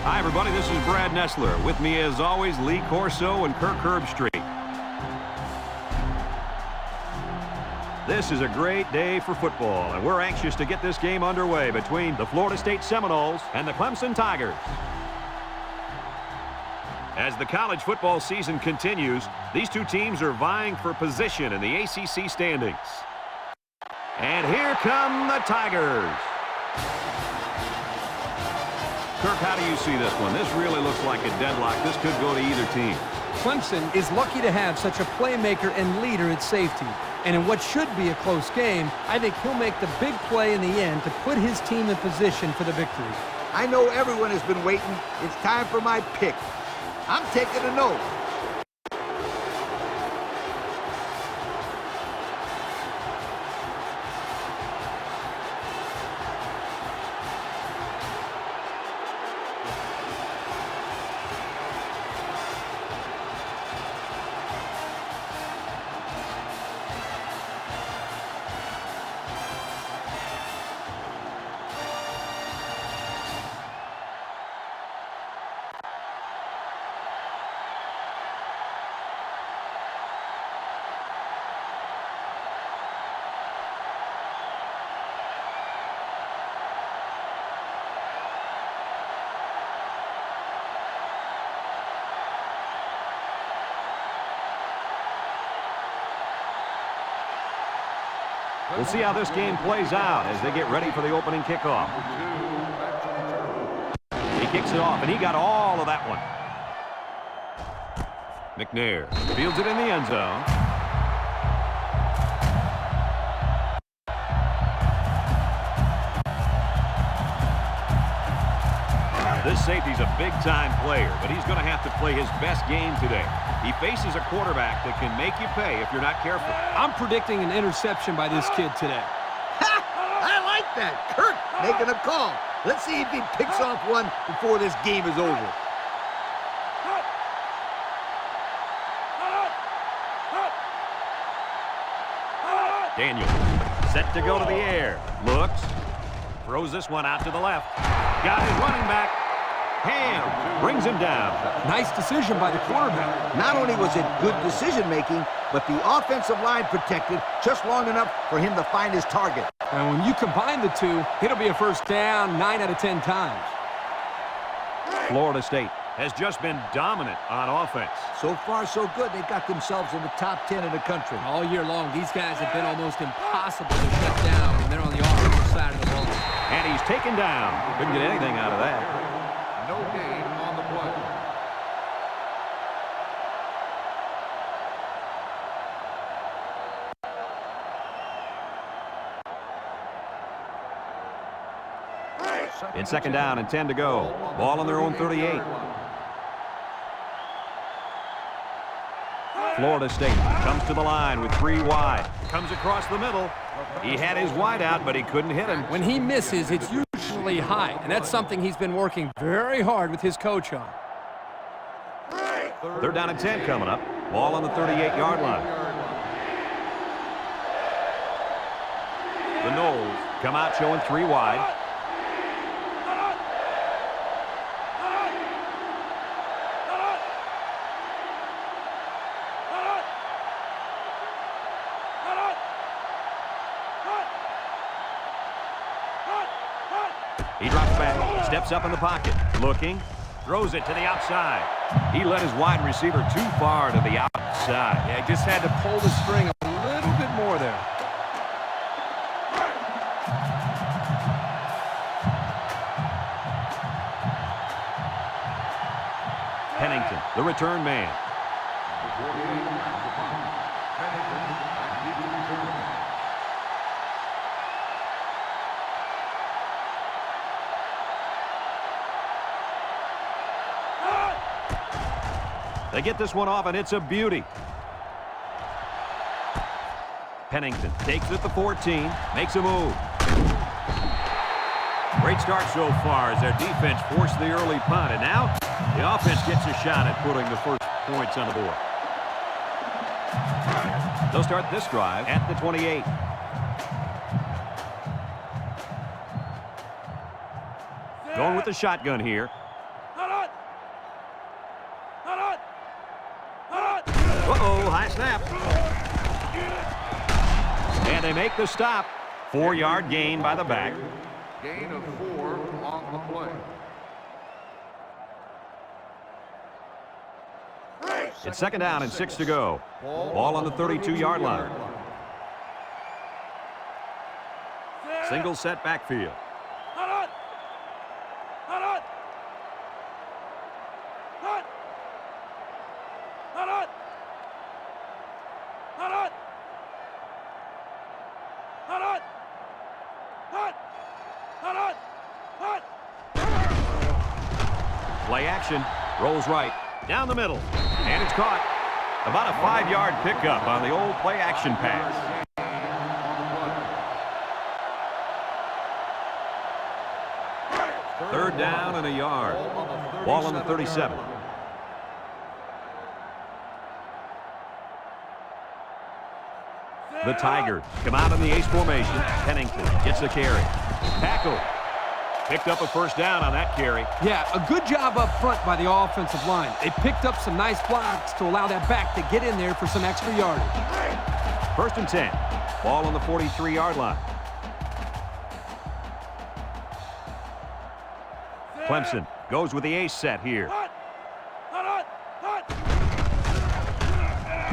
Hi, everybody. This is Brad Nessler. With me, as always, Lee Corso and Kirk Herbstreit. This is a great day for football, and we're anxious to get this game underway between the Florida State Seminoles and the Clemson Tigers. As the college football season continues, these two teams are vying for position in the ACC standings. And here come the Tigers. Kirk, how do you see this one? This really looks like a deadlock. This could go to either team. Clemson is lucky to have such a playmaker and leader at safety. And in what should be a close game, I think he'll make the big play in the end to put his team in position for the victory. I know everyone has been waiting. It's time for my pick. I'm taking a no. We'll see how this game plays out as they get ready for the opening kickoff. He kicks it off, and he got all of that one. McNair fields it in the end zone. This safety's a big-time player, but he's going to have to play his best game today. He faces a quarterback that can make you pay if you're not careful. I'm predicting an interception by this kid today. Ha! I like that. Kirk making a call. Let's see if he picks off one before this game is over. Daniel set to go to the air. Looks. Throws this one out to the left. Got his running back. Ham brings him down. Nice decision by the quarterback. Not only was it good decision-making, but the offensive line protected just long enough for him to find his target. And when you combine the two, it'll be a first down 9 out of 10 times. Florida State has just been dominant on offense. So far, so good. They got themselves in the top 10 in the country. All year long, these guys have been almost impossible to shut down when they're on the offensive side of the ball. And he's taken down. Couldn't get anything out of that. No gain on the play. In second down and 10 to go. Ball on their own 38. Florida State comes to the line with 3 wide. Comes across the middle. He had his wide out, but he couldn't hit him. When he misses, it's usually high, and that's something he's been working very hard with his coach on. Third down and 10 coming up. Ball on the 38-yard line. The Noles come out showing 3 wide. He drops back, steps up in the pocket, looking, throws it to the outside. He led his wide receiver too far to the outside. Yeah, he just had to pull the string a little bit more there. Pennington, the return man. They get this one off, and it's a beauty. Pennington takes it at the 14, makes a move. Great start so far as their defense forced the early punt, and now the offense gets a shot at putting the first points on the board. They'll start this drive at the 28. Going with the shotgun here. High snap. And they make the stop. 4-yard gain by the back. Gain of 4 on the play. It's 2nd down and 6 to go. Ball on the 32-yard line. Single set backfield. Play action. Rolls right. Down the middle. And it's caught. About a 5-yard pickup on the old play action pass. Third down and a yard. Ball on the 37. The Tigers come out in the ace formation. Pennington gets the carry. Tackle. Picked up a first down on that carry. Yeah, a good job up front by the offensive line. They picked up some nice blocks to allow that back to get in there for some extra yardage. 1st and 10. Ball on the 43-yard line. Clemson goes with the ace set here.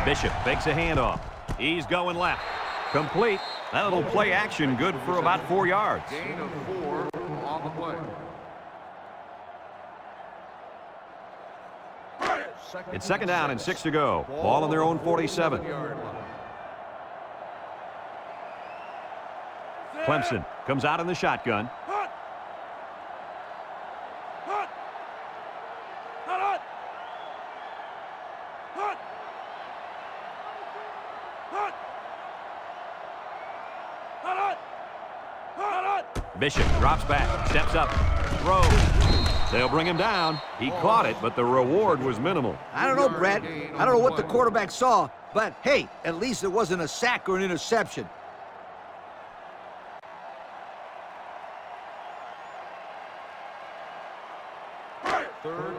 Bishop fakes a handoff. He's going left. Complete. That little play action good for about 4 yards. Gain of 4 on the play. It's 2nd down and 6 to go. Ball on their own 47. Clemson comes out in the shotgun. Bishop drops back, steps up, throws. They'll bring him down. He caught it, but the reward was minimal. I don't know, Brad. I don't know what the quarterback saw, but hey, at least it wasn't a sack or an interception.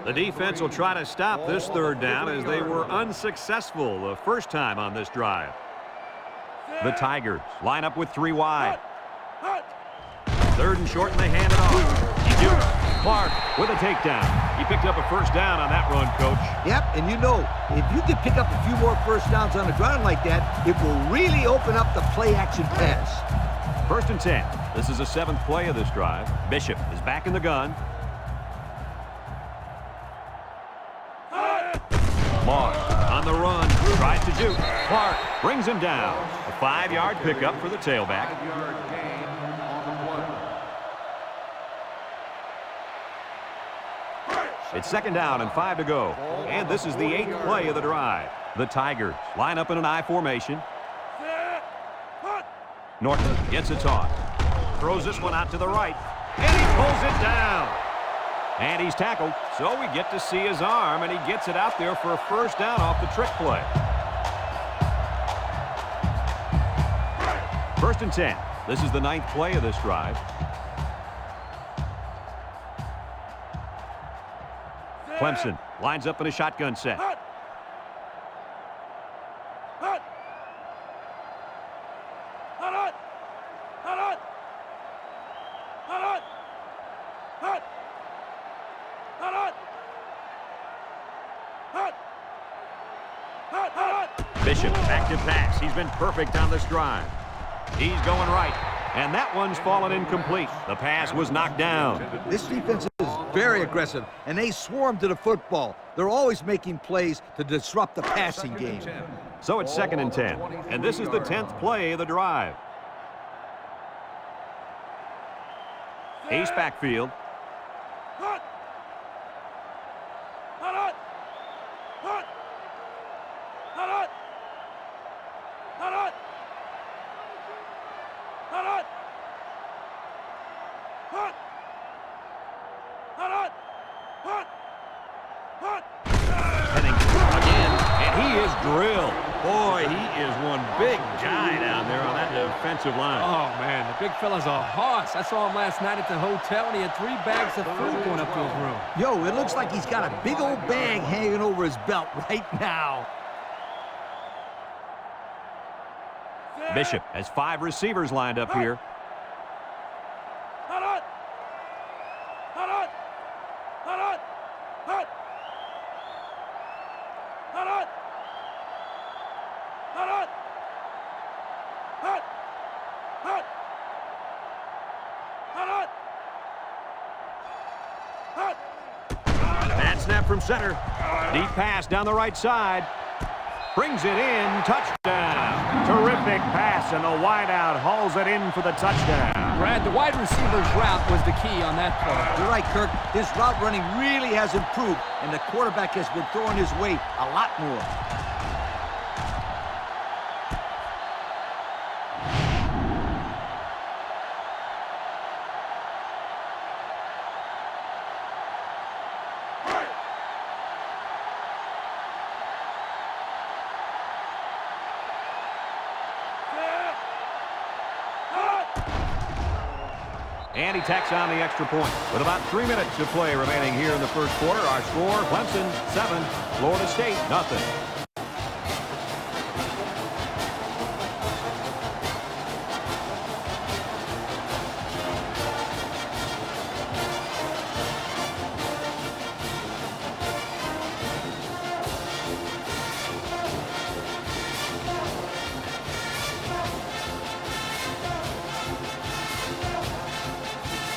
The defense will try to stop this 3rd down as they were unsuccessful the first time on this drive. The Tigers line up with 3 wide. 3rd and short, and they hand it off. He dukes. Clark with a takedown. He picked up a first down on that run, Coach. Yep, and you know, if you can pick up a few more first downs on the ground like that, it will really open up the play-action pass. 1st and 10. This is the 7th play of this drive. Bishop is back in the gun. Moss on the run. Tries to juke. Clark brings him down. A 5-yard pickup for the tailback. 5-yard gain on the play. It's 2nd down and 5 to go. And this is the 8th play of the drive. The Tigers line up in an I formation. Norton gets a toss. Throws this one out to the right. And he pulls it down. And he's tackled. So we get to see his arm, and he gets it out there for a first down off the trick play. 1st and 10. This is the 9th play of this drive. Clemson lines up in a shotgun set. Bishop back to pass. He's been perfect on this drive. He's going right. And that one's fallen incomplete. The pass was knocked down. This defense is very aggressive, and they swarm to the football. They're always making plays to disrupt the passing game. So it's 2nd and 10. And this is the 10th play of the drive. Ace backfield. Drilled. Boy, he is one big guy down there on that defensive line. Oh, man, the big fella's a hoss. I saw him last night at the hotel, and he had 3 bags of food going up to his room. Yo, it looks like he's got a big old bag hanging over his belt right now. Bishop has 5 receivers lined up here. Bad snap from center. Deep pass down the right side. Brings it in. Touchdown. Terrific pass, and the wideout hauls it in for the touchdown. Brad, the wide receiver's route was the key on that play. You're right, Kirk. His route running really has improved, and the quarterback has been throwing his way a lot more. And he tacks on the extra point. With about 3 minutes of play remaining here in the first quarter, our score, Clemson 7, Florida State 0.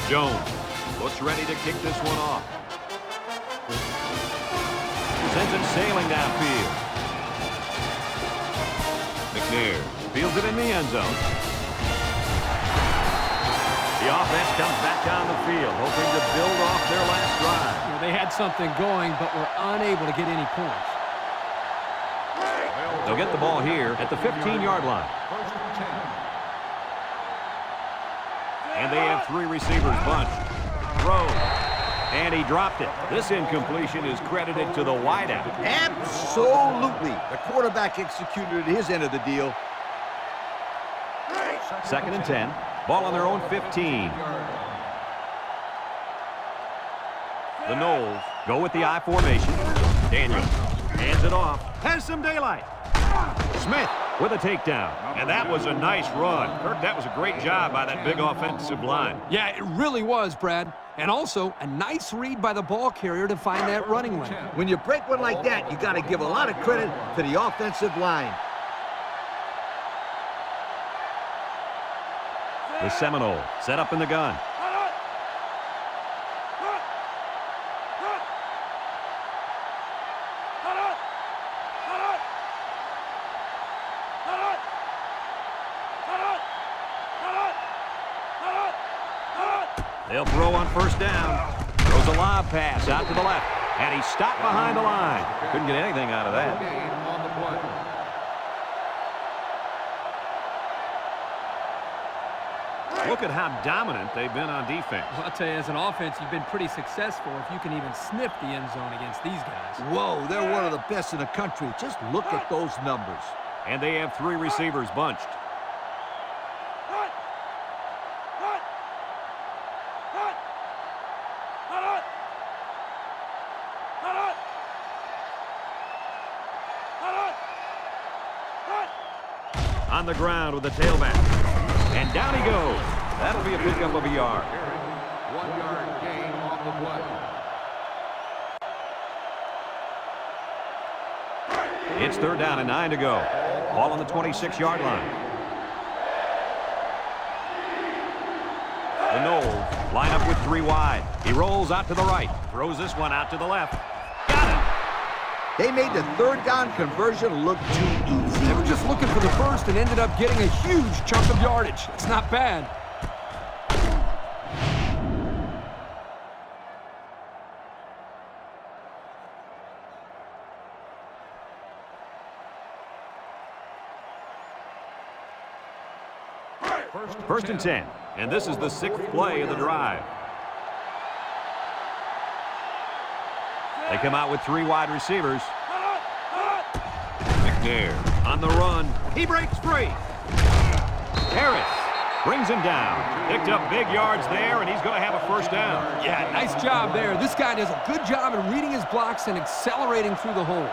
Jones looks ready to kick this one off. Sends it sailing downfield. McNair fields it in the end zone. The offense comes back down the field, hoping to build off their last drive. You know, they had something going, but were unable to get any points. They'll get the ball here at the 15-yard line. And they have 3 receivers bunched. Throw. And he dropped it. This incompletion is credited to the wideout. Absolutely. The quarterback executed his end of the deal. 2nd and 10. Ball on their own 15. The Noles go with the I formation. Daniels hands it off. Has some daylight. Smith with a takedown. And that was a nice run. Kirk, that was a great job by that big offensive line. Yeah, it really was, Brad. And also, a nice read by the ball carrier to find that running lane. When you break one like that, you got to give a lot of credit to the offensive line. The Seminoles set up in the gun. They'll throw on first down. Throws a lob pass out to the left. And he stopped behind the line. Couldn't get anything out of that. Gain on the play. Look at how dominant they've been on defense. Well, I'll tell you, as an offense, you've been pretty successful if you can even sniff the end zone against these guys. Whoa, they're one of the best in the country. Just look at those numbers. And they have 3 receivers bunched. On the ground with the tailback. And down he goes. That'll be a pickup of a yard. 1 yard gain on the play. It's 3rd down and 9 to go. Ball on the 26-yard line. The Noles line up with 3 wide. He rolls out to the right. Throws this one out to the left. Got it. They made the 3rd down conversion look too easy. They were just looking for the first and ended up getting a huge chunk of yardage. It's not bad. First and 10. And this is the 6th play of the drive. They come out with 3 wide receivers. McNair on the run. He breaks free. Harris brings him down. Picked up big yards there, and he's going to have a first down. Yeah, nice job there. This guy does a good job in reading his blocks and accelerating through the holes.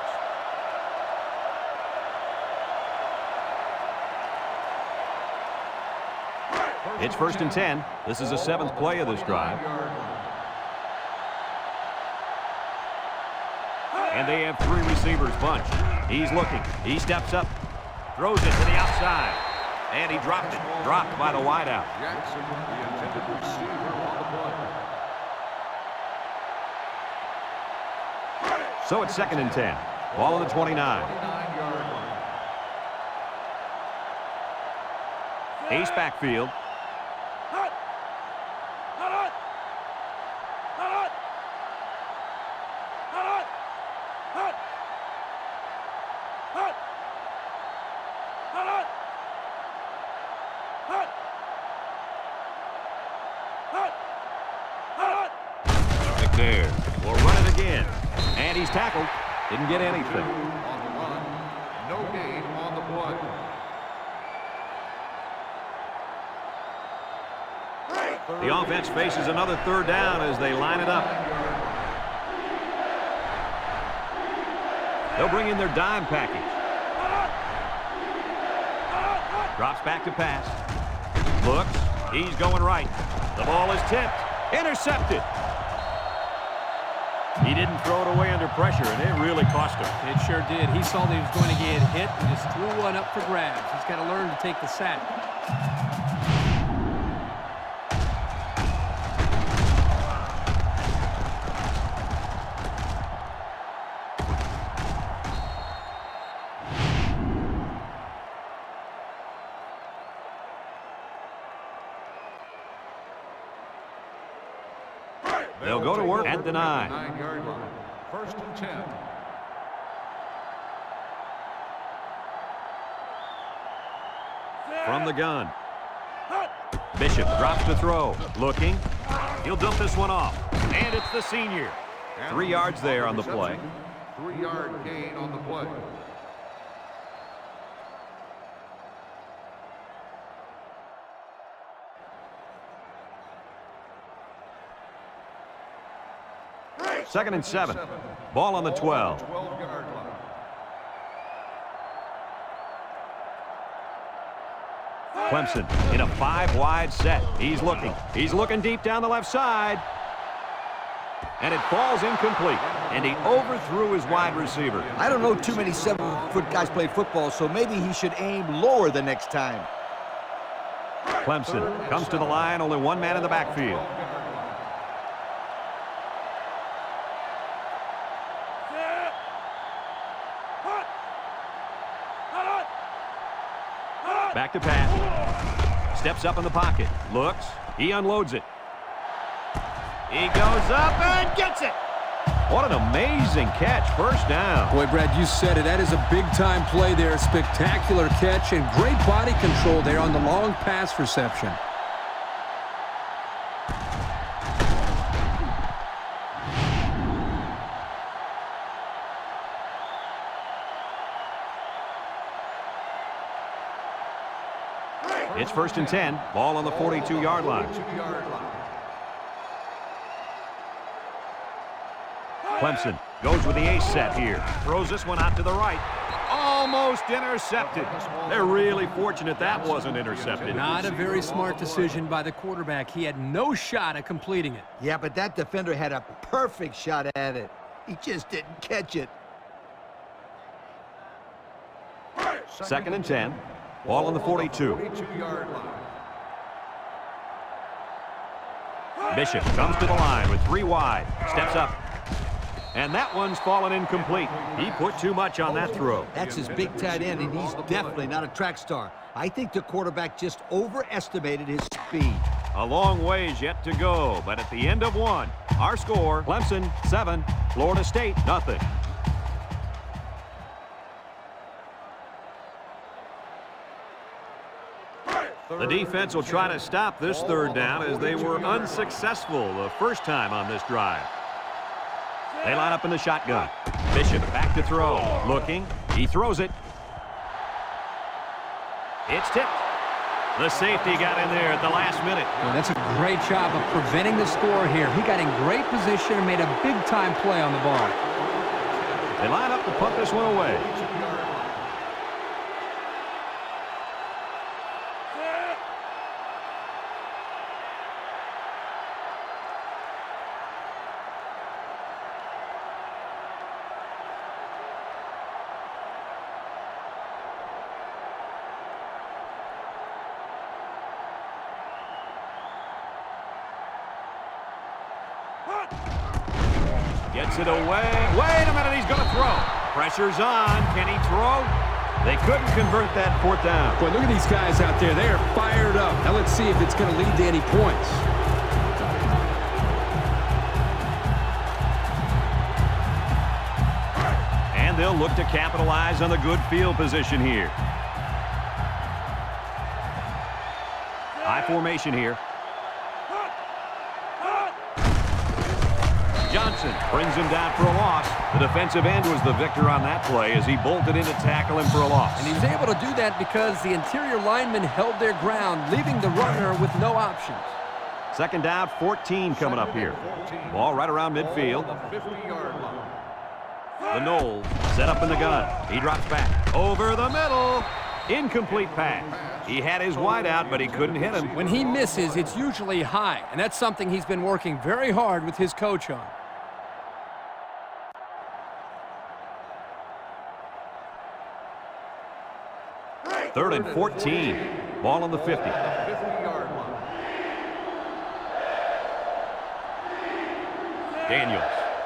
It's 1st and 10. This is the 7th play of this drive. And they have 3 receivers bunched. He's looking. He steps up. Throws it to the outside. And he dropped it. Dropped by the wideout. Jackson, the intended receiver on the play. So it's 2nd and 10. Ball on the 29. 29-yard line. Ace backfield. There. We'll run it again. And he's tackled. Didn't get anything. On the run. No gain on the play. The offense faces another 3rd down as they line it up. They'll bring in their dime package. Drops back to pass. Looks. He's going right. The ball is tipped. Intercepted. He didn't throw it away under pressure, and it really cost him. It sure did. He saw that he was going to get hit and just threw one up for grabs. He's got to learn to take the sack. They'll go to work at the 9. 9-yard line. 1st and 10. From the gun. Bishop drops to throw. Looking. He'll dump this one off. And it's the senior. 3 yards there on the play. 3-yard gain on the play. Second and 7. Ball on the 12. 12-yard line. Clemson in a 5-wide set. He's looking. He's looking deep down the left side. And it falls incomplete. And he overthrew his wide receiver. I don't know too many 7-foot guys play football, so maybe he should aim lower the next time. Clemson comes to the line. Only one man in the backfield. Back to pass. Steps up in the pocket. Looks. He unloads it. He goes up and gets it. What an amazing catch. 1st down. Boy, Brad, you said it. That is a big-time play there. Spectacular catch and great body control there on the long pass reception. It's 1st and 10. Ball on the 42-yard line. 42-yard line. Clemson goes with the ace set here. Throws this one out to the right. Almost intercepted. They're really fortunate that wasn't intercepted. Not a very smart decision by the quarterback. He had no shot at completing it. Yeah, but that defender had a perfect shot at it. He just didn't catch it. 2nd and 10. Ball on the 42. 42-yard line. Bishop comes to the line with 3 wide. Steps up. And that one's fallen incomplete. He put too much on that throw. That's his big tight end, and he's definitely not a track star. I think the quarterback just overestimated his speed. A long ways yet to go, but at the end of 1, our score, Clemson 7, Florida State nothing. The defense will try to stop this 3rd down as they were unsuccessful the first time on this drive. They line up in the shotgun. Bishop back to throw. Looking. He throws it. It's tipped. The safety got in there at the last minute. Well, that's a great job of preventing the score here. He got in great position and made a big-time play on the ball. They line up to punt this one away. Gets it away. Wait a minute, he's going to throw. Pressure's on. Can he throw? They couldn't convert that fourth down. Boy, look at these guys out there. They are fired up. Now let's see if it's going to lead to any points. And they'll look to capitalize on the good field position here. High formation here. Johnson brings him down for a loss. The defensive end was the victor on that play as he bolted in to tackle him for a loss. And he was able to do that because the interior linemen held their ground, leaving the runner with no options. Second down, 14 coming up here. Ball right around midfield. The 50-yard line. The Knowles set up in the gun. He drops back. Over the middle. Incomplete pass. He had his wide out, but he couldn't hit him. When he misses, it's usually high, and that's something he's been working very hard with his coach on. Third and 14. Ball on the 50. 50-yard line. Daniels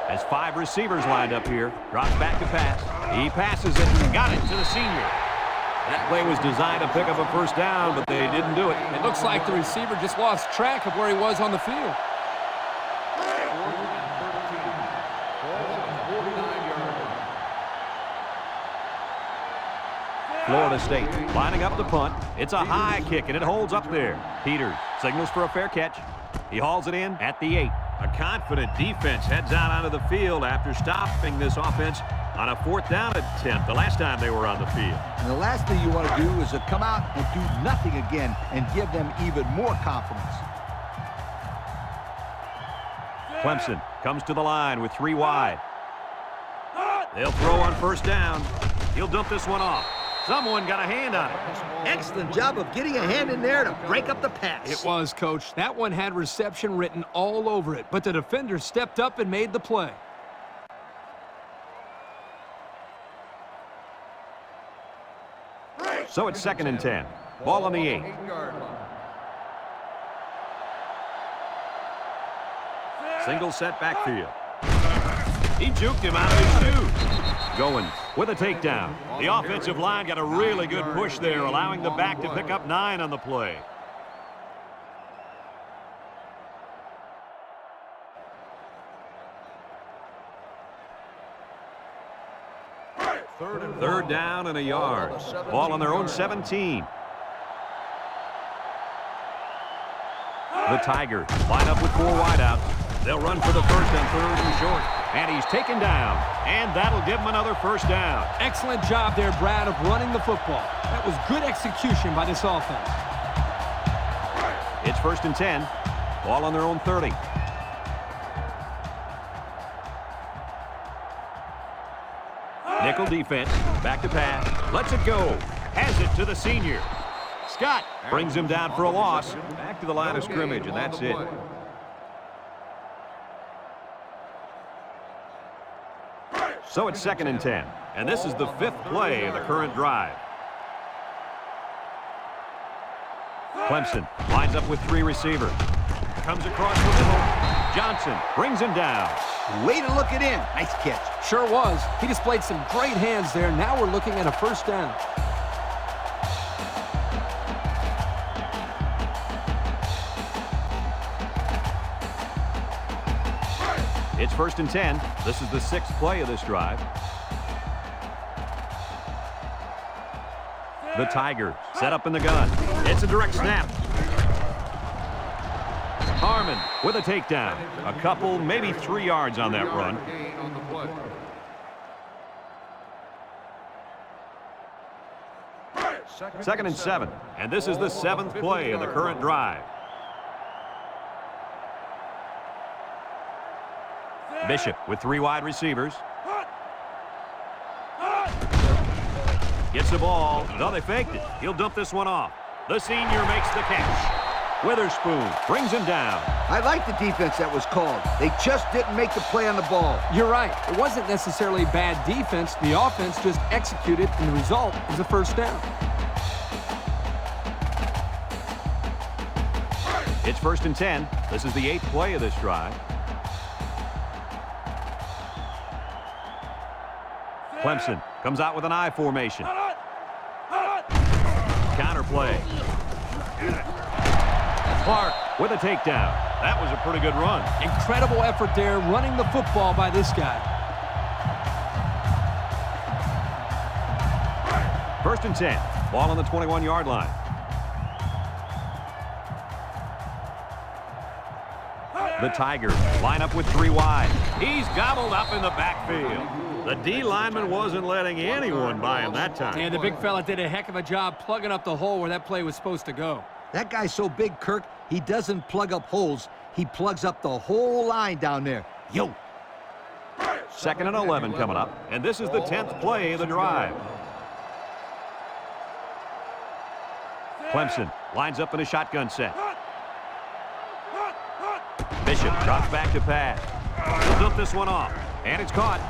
has 5 receivers lined up here. Drops back to pass. He passes it and got it to the senior. That play was designed to pick up a first down, but they didn't do it. It looks like the receiver just lost track of where he was on the field. Florida State lining up the punt. It's a high kick, and it holds up there. Peters signals for a fair catch. He hauls it in at the 8. A confident defense heads out onto the field after stopping this offense on a 4th down attempt the last time they were on the field. And the last thing you want to do is to come out and do nothing again and give them even more confidence. Clemson comes to the line with 3 wide. They'll throw on first down. He'll dump this one off. Someone got a hand on it. Excellent job of getting a hand in there to break up the pass. It was, Coach. That one had reception written all over it, but the defender stepped up and made the play. So it's 2nd and 10. Ball on the 8. 8-yard line. Single set backfield. He juked him out of his shoes. Goins with a takedown. The offensive line got a really good push there, allowing the back to pick up 9 on the play. Third down and a yard. Ball on their own 17. The Tigers line up with 4 wideouts. They'll run for the first on 3rd and short. And he's taken down. And that'll give him another first down. Excellent job there, Brad, of running the football. That was good execution by this offense. It's 1st and 10. Ball on their own 30. Nickel defense. Back to pass. Lets it go. Has it to the senior. Scott brings him down for a loss. Back to the line of scrimmage, and that's it. So it's 2nd and 10. And this is the 5th play of the current drive. Clemson lines up with 3 receivers. Comes across the middle. Johnson brings him down. Way to look it in. Nice catch. Sure was. He displayed some great hands there. Now we're looking at a first down. It's 1st and 10. This is the 6th play of this drive. The Tigers set up in the gun. It's a direct snap. Harmon with a takedown. A couple, maybe 3 yards on that run. Gain on the play. Second and 7. And this is the 7th play of the current drive. Bishop with 3 wide receivers. Gets the ball. No, they faked it. He'll dump this one off. The senior makes the catch. Witherspoon brings him down. I like the defense that was called. They just didn't make the play on the ball. You're right. It wasn't necessarily bad defense. The offense just executed, and the result is a first down. It's 1st and 10. This is the 8th play of this drive. Clemson comes out with an I formation. Counter play. Clark with a takedown. That was a pretty good run. Incredible effort there, running the football by this guy. 1st and 10. Ball on the 21-yard line. The Tigers line up with 3 wide. He's gobbled up in the backfield. The D lineman wasn't letting anyone by him that time. And the big fella did a heck of a job plugging up the hole where that play was supposed to go. That guy's so big, Kirk, he doesn't plug up holes. He plugs up the whole line down there. Yo. 2nd and 11 coming up. And this is the 10th play of the drive. Clemson lines up in a shotgun set. Bishop drops back to pass. He'll dump this one off. And it's caught.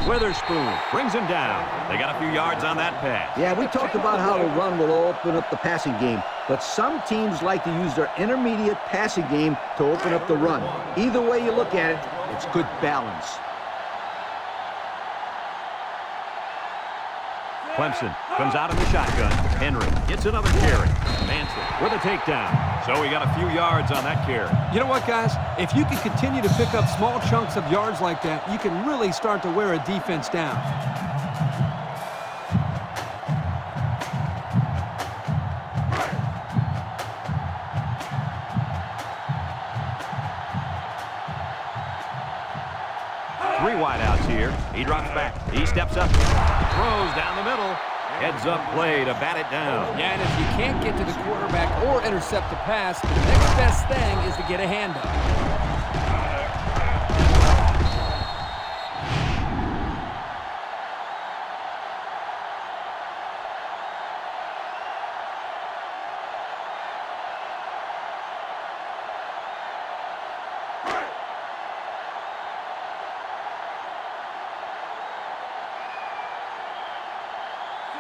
Witherspoon brings him down. They got a few yards on that pass. Yeah, we talked about how the run will open up the passing game, but some teams like to use their intermediate passing game to open up the run. Either way you look at it, it's good balance. Clemson comes out in the shotgun. Henry gets another carry. Manson with a takedown. So he got a few yards on that carry. You know what, guys? If you can continue to pick up small chunks of yards like that, you can really start to wear a defense down. Three wideouts here. He drops back. He steps up. Throws down the middle. Heads up play to bat it down. Yeah, and if you can't get to the quarterback or intercept the pass, the next best thing is to get a handoff.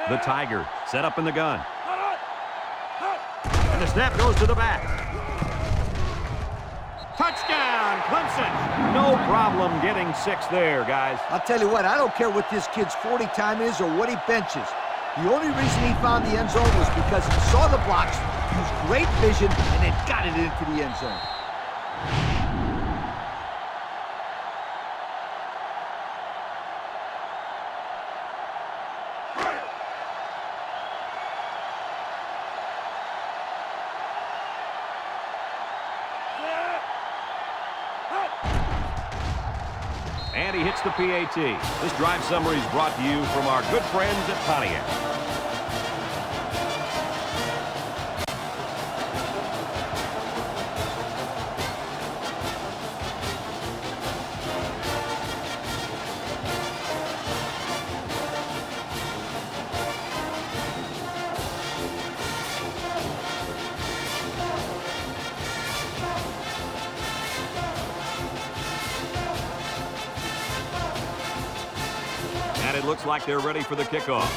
The Tigers set up in the gun. And the snap goes to the back. Touchdown, Clemson. No problem getting 6 there, guys. I'll tell you what, I don't care what this kid's 40 time is or what he benches. The only reason he found the end zone was because he saw the blocks, used great vision, and then got it into the end zone. And he hits the PAT. This drive summary is brought to you from our good friends at Pontiac. And it looks like they're ready for the kickoff.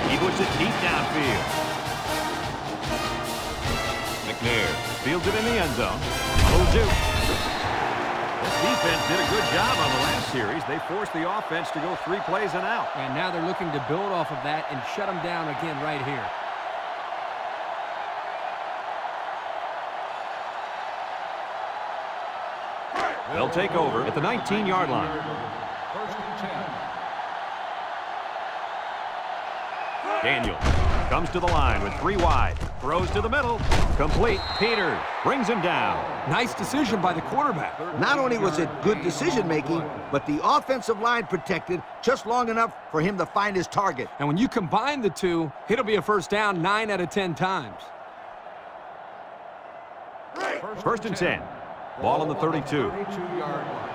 He puts it deep downfield. McNair fields it in the end zone. Oh, juke. This defense did a good job on the last series. They forced the offense to go 3 plays and out. And now they're looking to build off of that and shut them down again right here. They'll take over at the 19-yard line. 1st and 10. Daniel comes to the line with 3 wide. Throws to the middle. Complete. Peters brings him down. Nice decision by the quarterback. Not only was it good decision-making, but the offensive line protected just long enough for him to find his target. And when you combine the two, it'll be a first down 9 out of 10 times. 1st and 10. Ball on the 32. 32-yard line.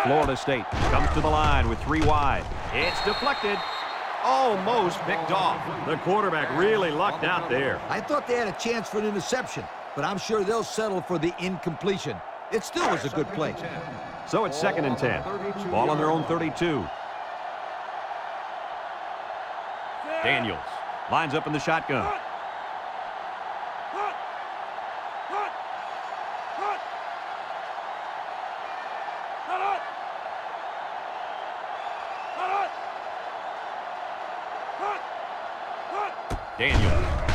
Florida State comes to the line with 3 wide. It's deflected. Almost picked off. The quarterback really lucked out there. I thought they had a chance for an interception, but I'm sure they'll settle for the incompletion. It still was a good play. So it's 2nd and 10. Ball on their own 32. Daniels lines up in the shotgun. Daniels,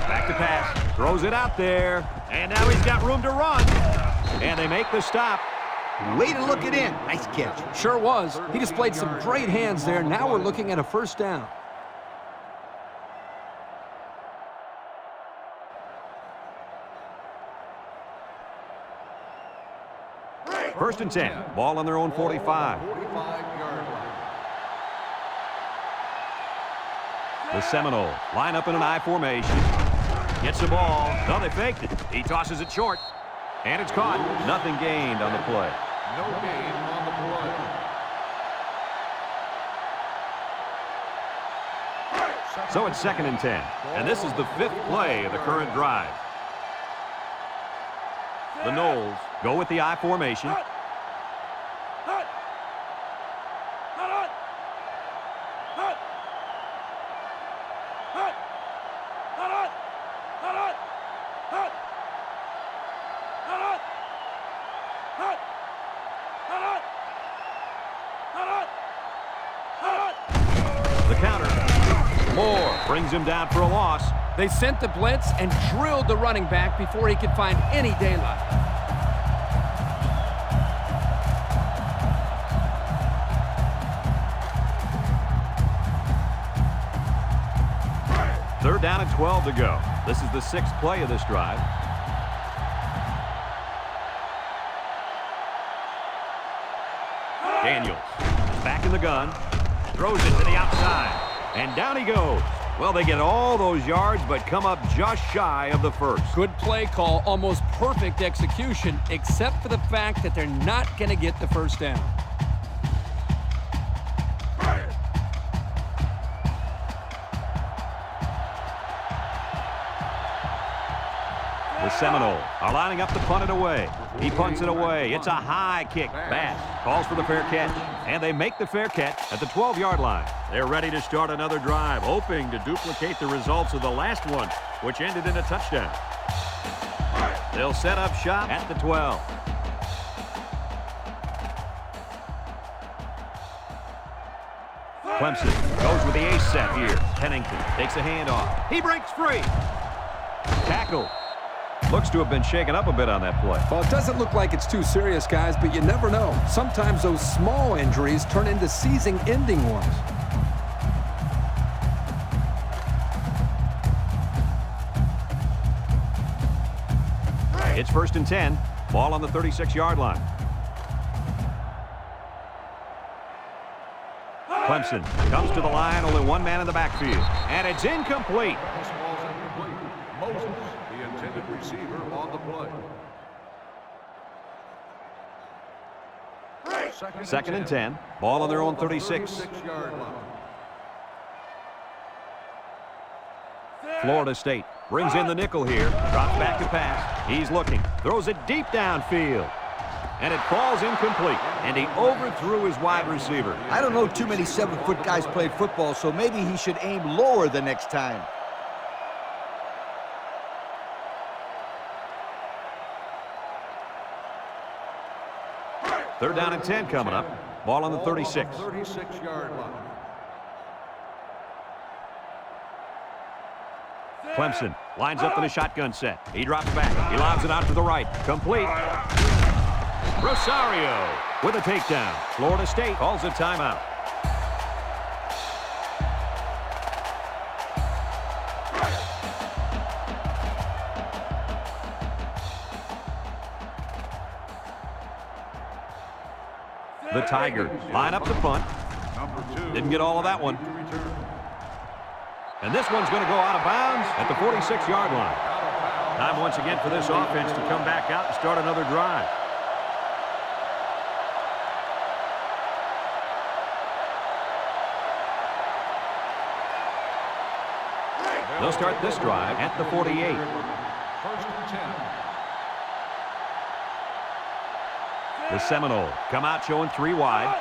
back to pass, throws it out there, and now he's got room to run. And they make the stop. Way to look it in. Nice catch. Sure was. He displayed some great hands there. Now we're looking at a first down. First and 10. Ball on their own 45. 45-yard line. The Seminoles line up in an I formation. Gets the ball. No, they faked it. He tosses it short. And it's caught. Nothing gained on the play. No gain on the play. So it's second and 10. And this is the 5th play of the current drive. The Noles go with the I formation. The counter. Moore brings him down for a loss. They sent the blitz and drilled the running back before he could find any daylight. Third down and 12 to go. This is the 6th play of this drive. Daniels is back in the gun. Throws it to the outside. And down he goes. Well, they get all those yards, but come up just shy of the first. Good play call, almost perfect execution, except for the fact that they're not going to get the first down. The Seminoles are lining up to punt it away. He punts it away. It's a high kick. Bass calls for the fair catch. And they make the fair catch at the 12-yard line. They're ready to start another drive, hoping to duplicate the results of the last one, which ended in a touchdown. They'll set up shop at the 12. Clemson goes with the ace set here. Pennington takes a handoff. He breaks free. Tackle. Looks to have been shaken up a bit on that play. Well, it doesn't look like it's too serious, guys, but you never know. Sometimes those small injuries turn into season-ending ones. It's first and 10. Ball on the 36-yard line. Clemson comes to the line, only one man in the backfield. And it's incomplete. This ball's incomplete. Moses, the intended receiver, on the play. Second and 10. Ball on their own 36. 36-yard line. Florida State brings in the nickel here. Drops back to pass. He's looking. Throws it deep downfield. And it falls incomplete. And he overthrew his wide receiver. I don't know too many 7-foot guys played football, so maybe he should aim lower the next time. Third down and 10 coming up. Ball on the 36. 36-yard line. Clemson lines up in a shotgun set. He drops back. He lobs it out to the right. Complete. Rosario with a takedown. Florida State calls a timeout. The Tigers line up to punt. Didn't get all of that one. And this one's going to go out of bounds at the 46-yard line. Time once again for this offense to come back out and start another drive. They'll start this drive at the 48. First and 10. The Seminoles come out showing 3 wide.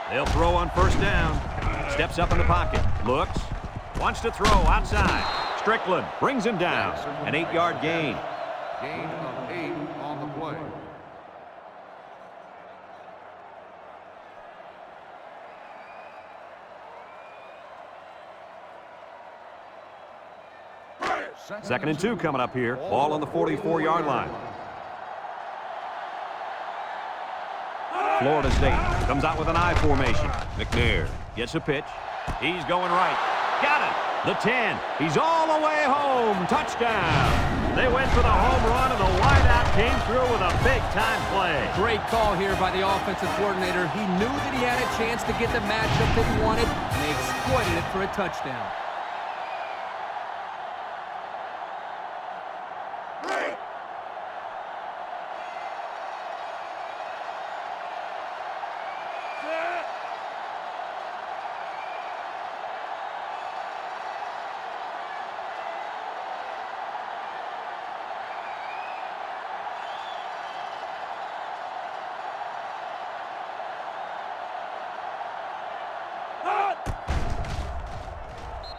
They'll throw on first down. Steps up in the pocket. Looks. Wants to throw outside. Strickland brings him down. An 8-yard gain. Gain of 8 on the play. 2nd and 2 coming up here. Ball on the 44-yard line. Florida State comes out with an I formation. McNair gets a pitch. He's going right. Got it. The 10. He's all the way home. Touchdown. They went for the home run, and the wideout came through with a big-time play. Great call here by the offensive coordinator. He knew that he had a chance to get the matchup that he wanted, and they exploited it for a touchdown.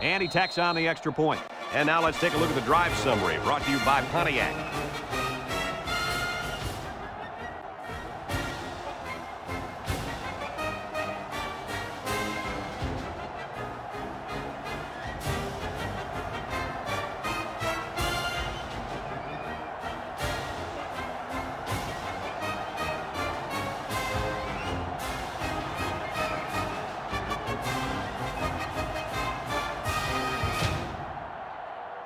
And he tacks on the extra point. And now let's take a look at the drive summary brought to you by Pontiac.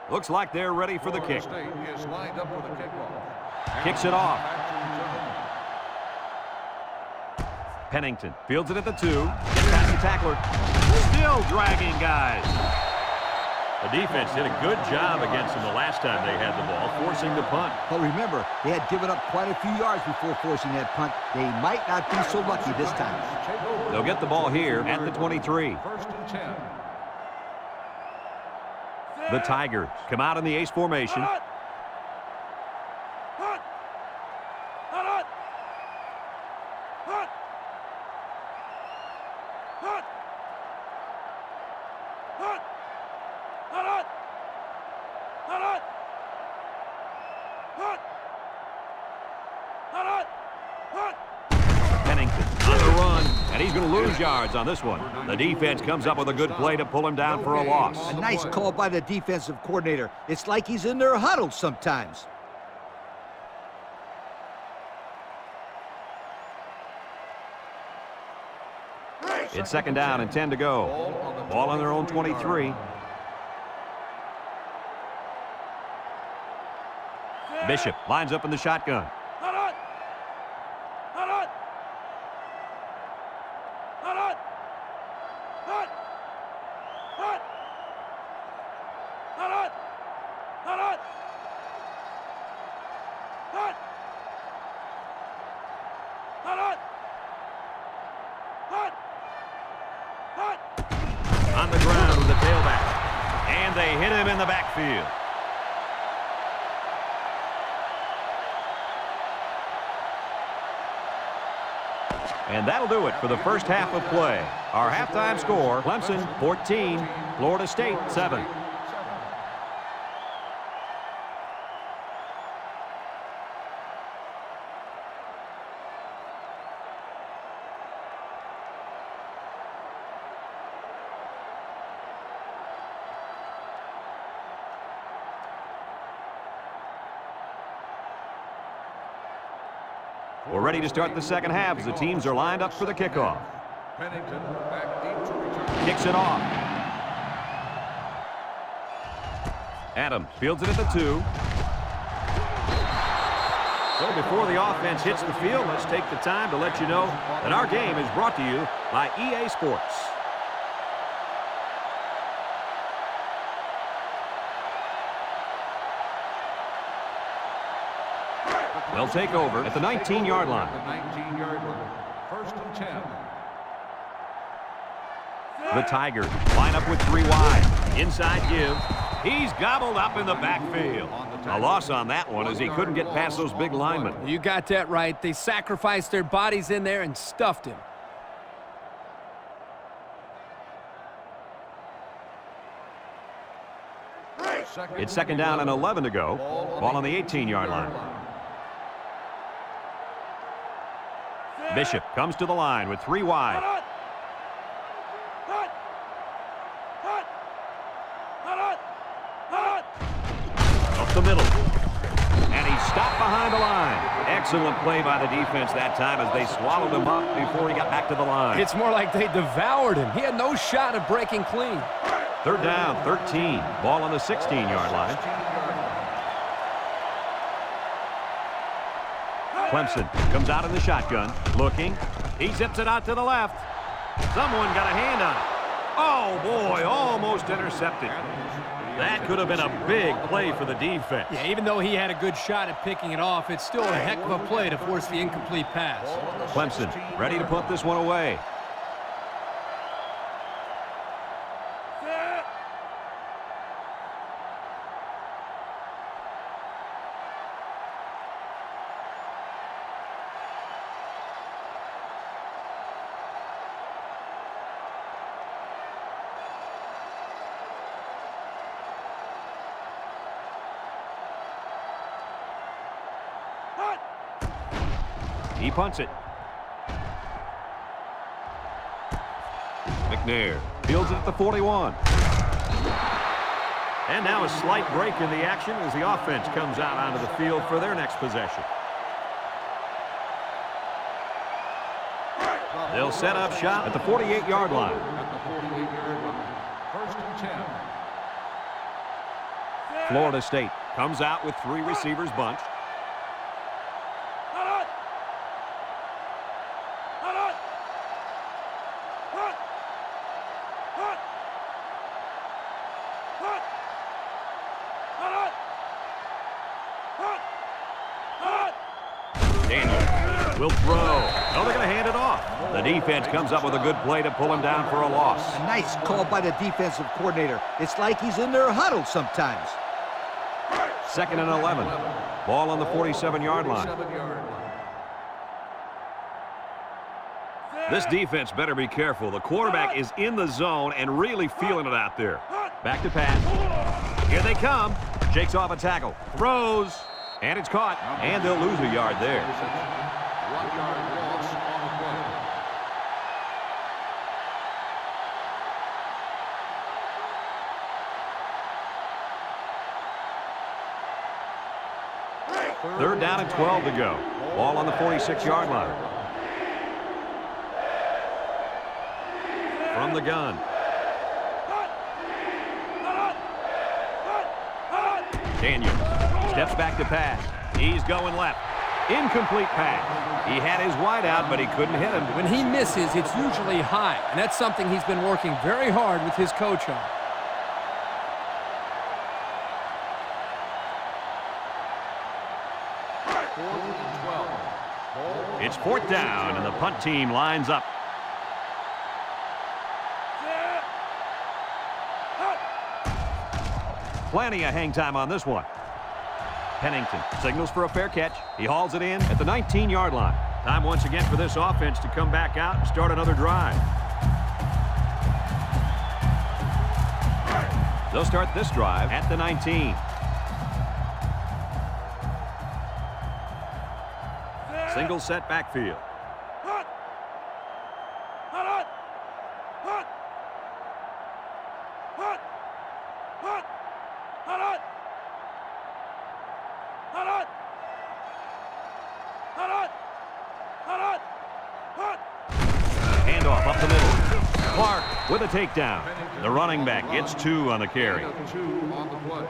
Looks like they're ready for the kick. Is lined up for the kickoff. Kicks it off. Pennington fields it at the 2. Gets past the tackler. Still dragging guys. The defense did a good job against them the last time they had the ball, forcing the punt. But remember, they had given up quite a few yards before forcing that punt. They might not be so lucky this time. They'll get the ball here at the 23. 1st and 10. The Tigers come out in the ace formation. Pennington on the run, and he's going to lose yards on this one. The defense comes up with a good play to pull him down for a loss. A nice call by the defensive coordinator. It's like he's in their huddle sometimes. It's 2nd down and 10 to go. Ball on their own 23. Bishop lines up in the shotgun. On the ground with the tailback. And they hit him in the backfield. And that'll do it for the first half of play. Our halftime score, Clemson 14, Florida State 7. We're ready to start the second half as the teams are lined up for the kickoff. Pennington back deep to return. Kicks it off. Adams fields it at the 2. So before the offense hits the field, let's take the time to let you know that our game is brought to you by EA Sports. They'll take over at the 19-yard line. The 19-yard line. 1st and 10. The Tigers line up with 3 wide. Inside give. He's gobbled up in the backfield. A loss on that one as he couldn't get past those big linemen. You got that right. They sacrificed their bodies in there and stuffed him. It's 2nd down and 11 to go. Ball on the 18-yard line. Bishop comes to the line with 3 wide. the middle. And he stopped behind the line. Excellent play by the defense that time as they swallowed him up before he got back to the line. It's more like they devoured him. He had no shot at breaking clean. Third down, 13. Ball on the 16-yard line. Clemson comes out in the shotgun, looking. He zips it out to the left. Someone got a hand on it. Oh, boy, almost intercepted. That could have been a big play for the defense. Yeah, even though he had a good shot at picking it off, it's still a heck of a play to force the incomplete pass. Clemson ready to put this one away. He punts it. McNair fields it at the 41. And now a slight break in the action as the offense comes out onto the field for their next possession. They'll set up shop at the 48-yard line. First and 10. Florida State comes out with 3 receivers bunched. Will throw. Oh, they're going to hand it off. The defense comes up with a good play to pull him down for a loss. A nice call by the defensive coordinator. It's like he's in their huddle sometimes. Second and 11. Ball on the 47-yard line. This defense better be careful. The quarterback is in the zone and really feeling it out there. Back to pass. Here they come. Shakes off a tackle. Throws. And it's caught. And they'll lose a yard there. 1-yard loss on the play. Third down and 12 to go. Ball on the 46-yard line. From the gun. Daniels steps back to pass. He's going left. Incomplete pass. He had his wide out, but he couldn't hit him. When he misses, it's usually high, and that's something he's been working very hard with his coach on. It's fourth down, and the punt team lines up. Plenty of hang time on this one. Pennington signals for a fair catch. He hauls it in at the 19-yard line. Time once again for this offense to come back out and start another drive. They'll start this drive at the 19. Single set backfield. Handoff up the middle. Clark with a takedown. The running back gets 2 on the carry. 2 on the play.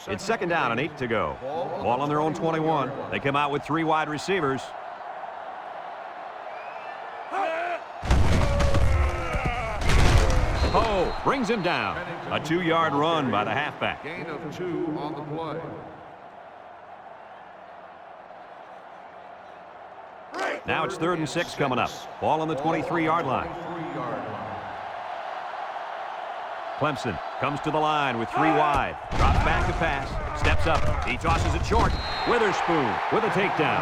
It's second down and 8 to go. Ball on their own 21. They come out with 3 wide receivers. Poe brings him down. A 2-yard run by the halfback. Gain of 2 on the play. Now it's 3rd and 6 coming up. Ball on the 23-yard line. Clemson comes to the line with 3 wide. Drops back to pass. Steps up. He tosses it short. Witherspoon with a takedown.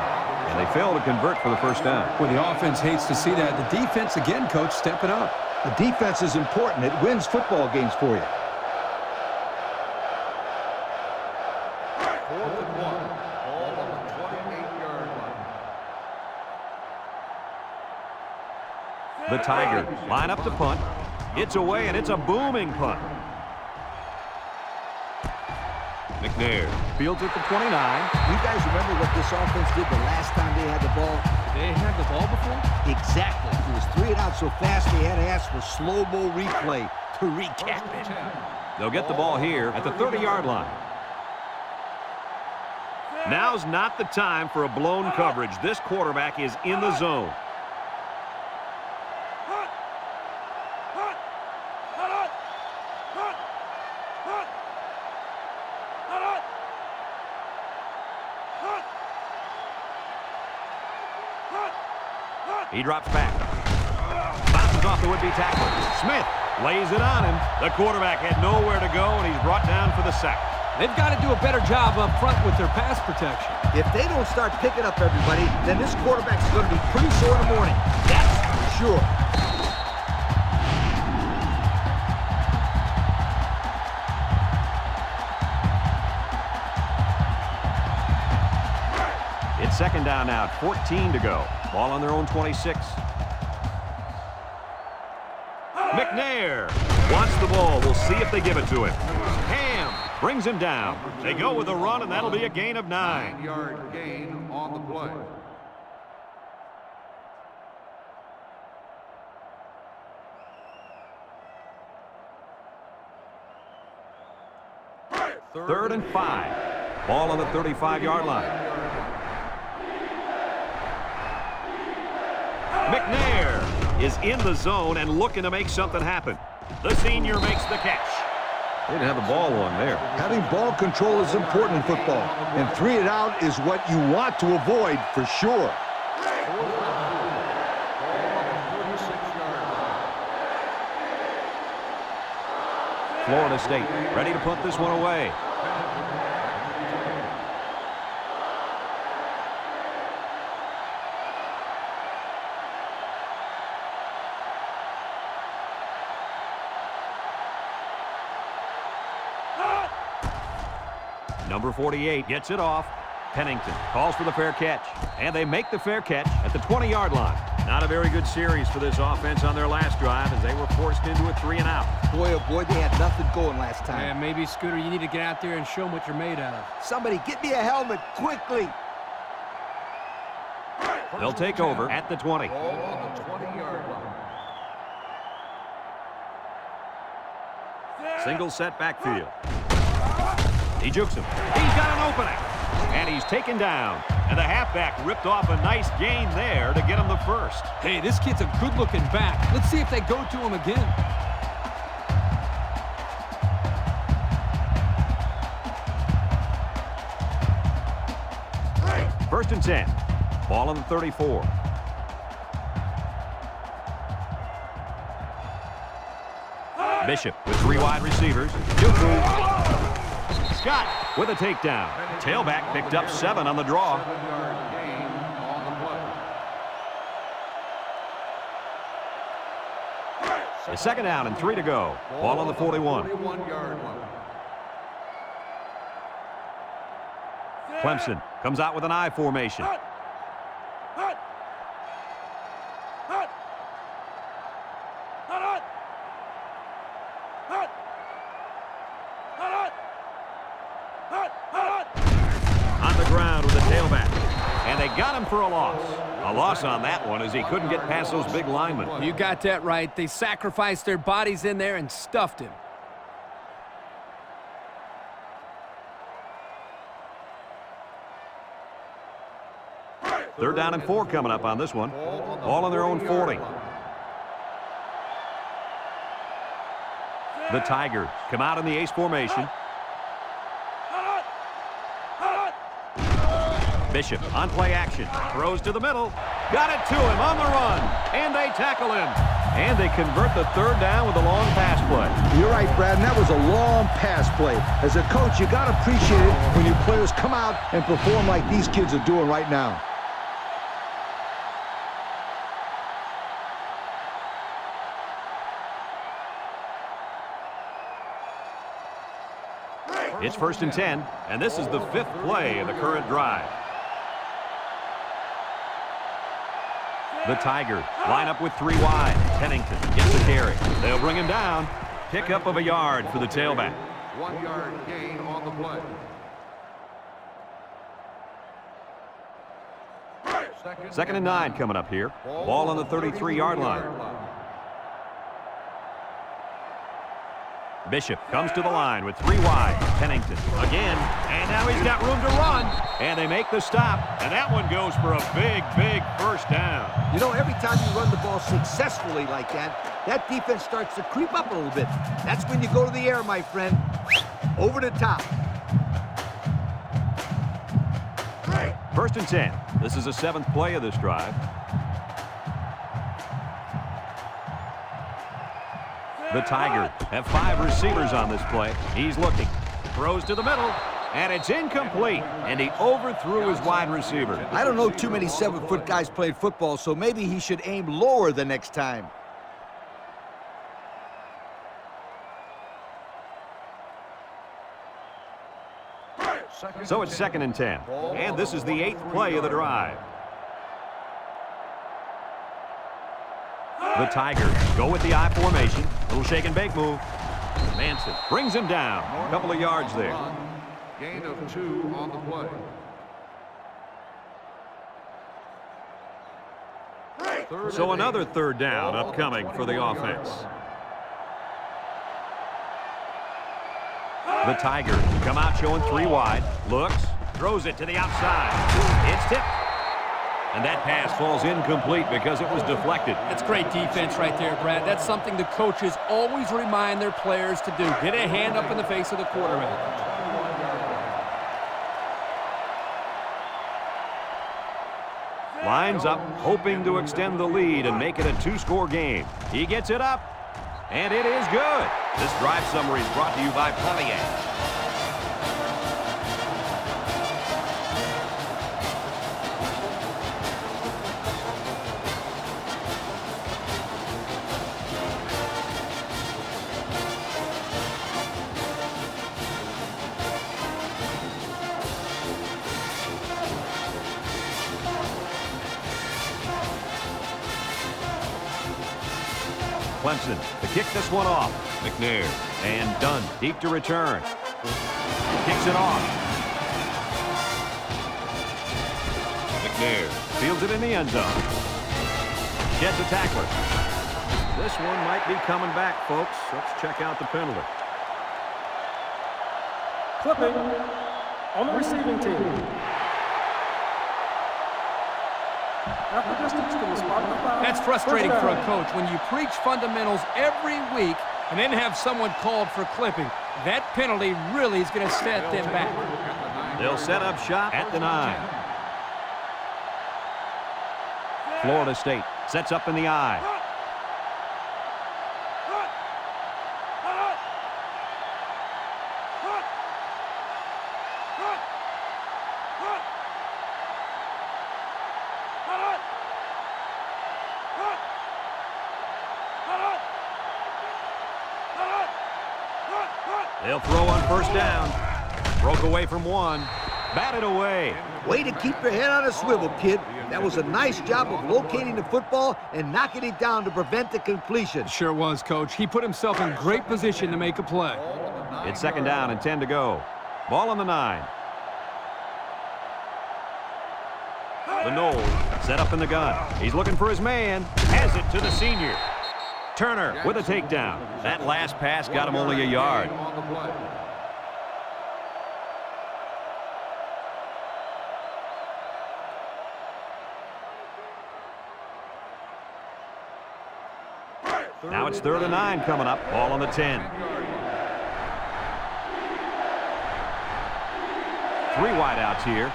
And they fail to convert for the first down. Well, the offense hates to see that. The defense, again, coach, stepping up. The defense is important. It wins football games for you. 4th and 1. Ball on the 28-yard line. The Tigers line up to punt. It's away, and it's a booming punt. McNair fields at the 29. You guys remember what this offense did the last time they had the ball? They had the ball before? Exactly. It was 3 and out so fast they had to ask for slow-mo replay to recap it. They'll get the ball here at the 30-yard line. Now's not the time for a blown coverage. This quarterback is in the zone. He drops back. Bounces off the would-be tackler. Smith lays it on him. The quarterback had nowhere to go, and he's brought down for the sack. They've got to do a better job up front with their pass protection. If they don't start picking up everybody, then this quarterback's going to be pretty sore in the morning. That's for sure. It's second down now, 14 to go. Ball on their own 26. McNair wants the ball. We'll see if they give it to him. Ham brings him down. They go with a run, and that'll be a gain of 9. 9-yard gain on the play. Third and 5. Ball on the 35-yard line. McNair is in the zone and looking to make something happen. The senior makes the catch. They didn't have the ball long there. Having ball control is important in football, and 3 and out is what you want to avoid for sure. Florida State ready to put this one away. Number 48 gets it off. Pennington calls for the fair catch, and they make the fair catch at the 20-yard line. Not a very good series for this offense on their last drive as they were forced into a 3 and out. Boy, oh boy, they had nothing going last time. Yeah, maybe, Scooter, you need to get out there and show them what you're made out of. Somebody get me a helmet quickly. They'll take over at the 20. Ball on the 20-yard line. Single set backfield. He jukes him. He's got an opening. And he's taken down. And the halfback ripped off a nice gain there to get him the first. Hey, this kid's a good-looking back. Let's see if they go to him again. First and 10. Ball on the 34. Bishop with 3 wide receivers. Scott with a takedown. Tailback picked up 7 on the draw. 7-yard gain on the play. It's second down and 3 to go. Ball on the 41. 41-yard line. Clemson comes out with an I formation. On the ground with the tailback. And they got him for a loss. A loss on that one as he couldn't get past those big linemen. You got that right. They sacrificed their bodies in there and stuffed him. Third down and 4 coming up on this one. Ball on their own 40. The Tigers come out in the ace formation. Bishop on play action. Throws to the middle. Got it to him on the run. And they tackle him. And they convert the third down with a long pass play. You're right, Brad, and that was a long pass play. As a coach, you got to appreciate it when your players come out and perform like these kids are doing right now. It's first and 10, and this is the 5th play of the current drive. The Tigers line up with 3 wide. Pennington gets the carry. They'll bring him down. Pickup of a yard for the tailback. 1 yard gain on the play. Second and 9 coming up here. Ball on the 33-yard line. Bishop comes to the line with 3 wide. Pennington again, and now he's got room to run. And they make the stop, and that one goes for a big, big first down. You know, every time you run the ball successfully like that, that defense starts to creep up a little bit. That's when you go to the air, my friend. Over the top. First and 10. This is the 7th play of this drive. The Tigers have 5 receivers on this play. He's looking. Throws to the middle. And it's incomplete. And he overthrew his wide receiver. I don't know too many 7-foot guys playing football, so maybe he should aim lower the next time. So it's 2nd and 10. And this is the 8th play of the drive. The Tigers go with the I formation. Little shake and bake move. Manson brings him down. A couple of yards there. Gain of 2 on the play. So another 3rd down upcoming for the offense. The Tigers come out showing 3 wide. Looks, throws it to the outside. It's tipped. And that pass falls incomplete because it was deflected. That's great defense right there, Brad. That's something the coaches always remind their players to do. Get a hand up in the face of the quarterback. Lines up, hoping to extend the lead and make it a 2-score game. He gets it up, and it is good. This drive summary is brought to you by Pontiac. Clemson to kick this one off. McNair and Dunn deep to return. Kicks it off. McNair fields it in the end zone. Sheds a tackler. This one might be coming back, folks. Let's check out the penalty. Clipping on the receiving team. That's frustrating for a coach when you preach fundamentals every week and then have someone called for clipping. That penalty really is going to set them back. They'll set up shop at the 9. Florida State sets up in the I. They'll throw on first down. Broke away from 1. Batted away. Way to keep your head on a swivel, kid. That was a nice job of locating the football and knocking it down to prevent the completion. Sure was, Coach. He put himself in great position to make a play. It's 2nd down and 10 to go. Ball on the 9. The Knowles set up in the gun. He's looking for his man. Has it to the senior. Turner with a takedown. That last pass got him only a yard. Now it's 3rd and 9 coming up. Ball on the 10. 3 wideouts here.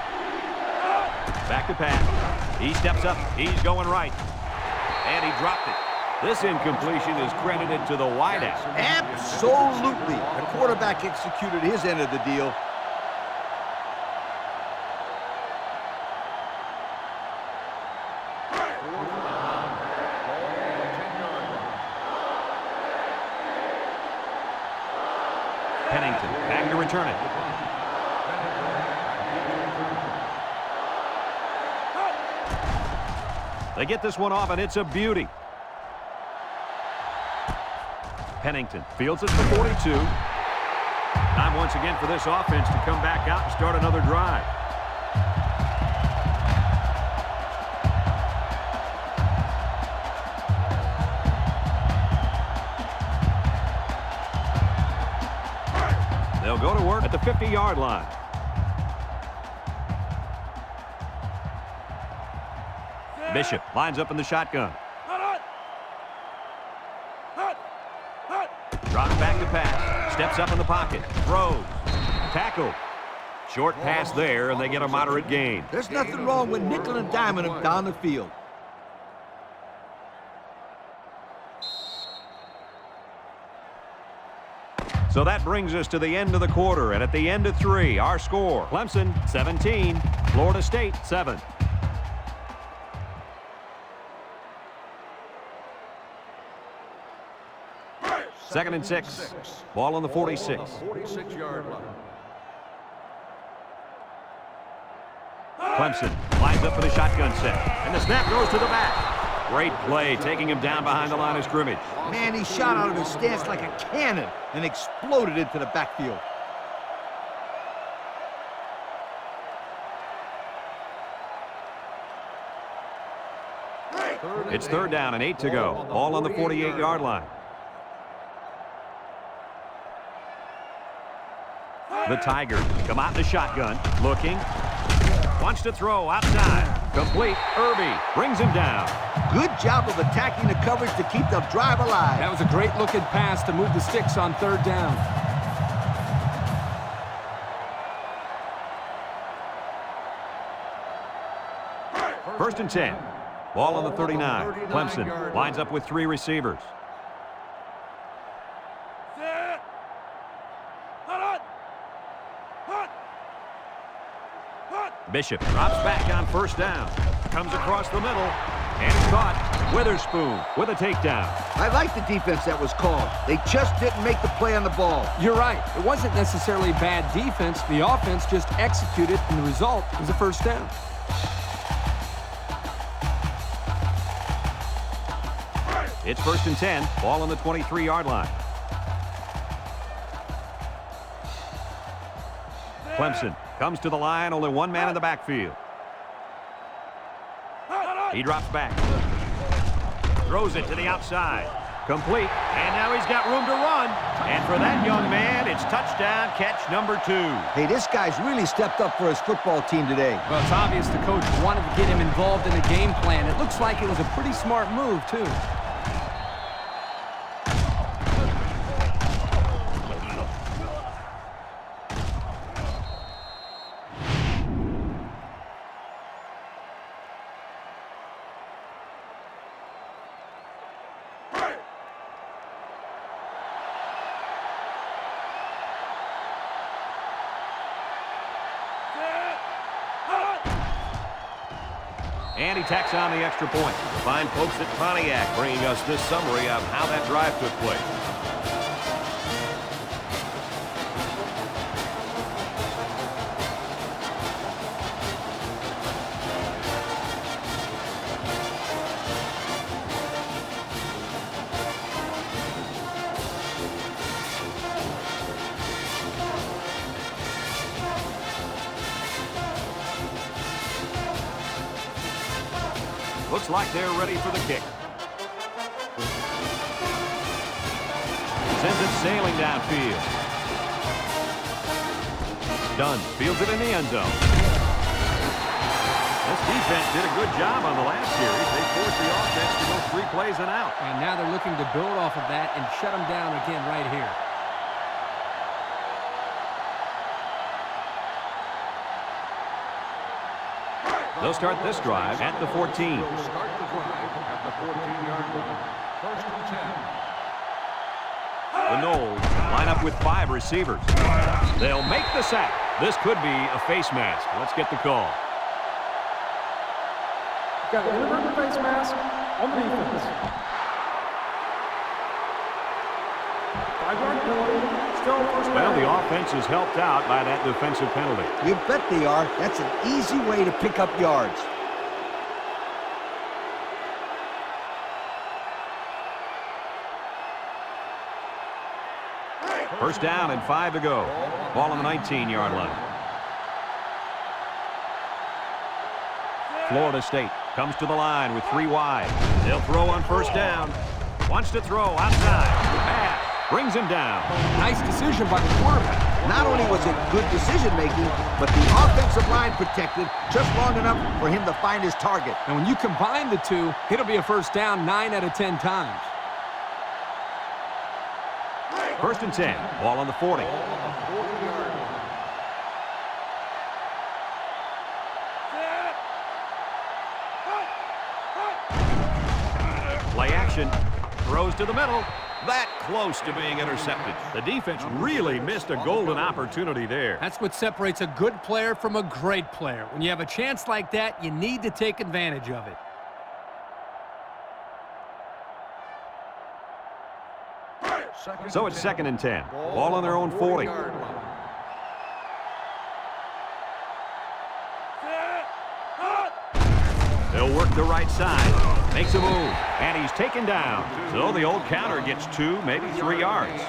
Back to pass. He steps up. He's going right. And he dropped it. This incompletion is credited to the wideout. Absolutely. The quarterback executed his end of the deal. Pennington back to return it. They get this one off, and it's a beauty. Pennington fields it for 42. Time once again for this offense to come back out and start another drive. They'll go to work at the 50-yard line. Bishop lines up in the shotgun. Drops back to pass. Steps up in the pocket. Throws. Tackle. Short pass there, and they get a moderate gain. There's nothing wrong with nickel and diming him down the field. So that brings us to the end of the quarter, and at the end of 3, our score, Clemson 17, Florida State 7. Second and 6. Ball on the 46. 46-yard line. Clemson lines up for the shotgun set, and the snap goes to the back. Great play, taking him down behind the line of scrimmage. Man, he shot out of his stance like a cannon and exploded into the backfield. It's 3rd down and 8 to go. Ball on the 48-yard line. The Tigers come out in the shotgun, looking. Wants to throw outside. Complete. Irby brings him down. Good job of attacking the coverage to keep the drive alive. That was a great-looking pass to move the sticks on 3rd down. First and 10. Ball on the 39. Clemson lines up with 3 receivers. Bishop drops back on 1st down. Comes across the middle. And it's caught. Witherspoon with a takedown. I like the defense that was called. They just didn't make the play on the ball. You're right. It wasn't necessarily bad defense. The offense just executed, and the result was a 1st down. It's 1st and 10. Ball on the 23-yard line. Clemson comes to the line. Only one man in the backfield. He drops back. Throws it to the outside. Complete. And now he's got room to run. And for that young man, it's touchdown catch number 2. Hey, this guy's really stepped up for his football team today. Well, it's obvious the coach wanted to get him involved in the game plan. It looks like it was a pretty smart move, too. And he tacks on the extra point. The fine folks at Pontiac bringing us this summary of how that drive took place. Looks like they're ready for the kick. Sends it sailing downfield. Dunn fields it in the end zone. This defense did a good job on the last series. They forced the offense to go 3 plays and out. And now they're looking to build off of that and shut them down again right here. They'll start this drive at the 14. Start the drive at the 14-yard line. 1st and 10. The Noles line up with 5 receivers. They'll make the sack. This could be a face mask. Let's get the call. Got an inadvertent face mask on the defense. 5-yard penalty. Still 1st down. Well, the offense is helped out by that defensive penalty. You bet they are. That's an easy way to pick up yards. First down and 5 to go. Ball on the 19-yard line. Florida State comes to the line with 3 wide. They'll throw on first down. Wants to throw outside. Pass. Brings him down. Nice decision by the quarterback. Not only was it good decision-making, but the offensive line protected just long enough for him to find his target. And when you combine the two, it'll be a first down 9 out of 10 times. First and 10. Ball on the 40. Play action. Throws to the middle. That close to being intercepted. The defense really missed a golden opportunity there. That's what separates a good player from a great player. When you have a chance like that, you need to take advantage of it. So it's second and 10. Ball on their own 40. They'll work the right side. Makes a move. And he's taken down. So the old counter gets 2, maybe 3 yards.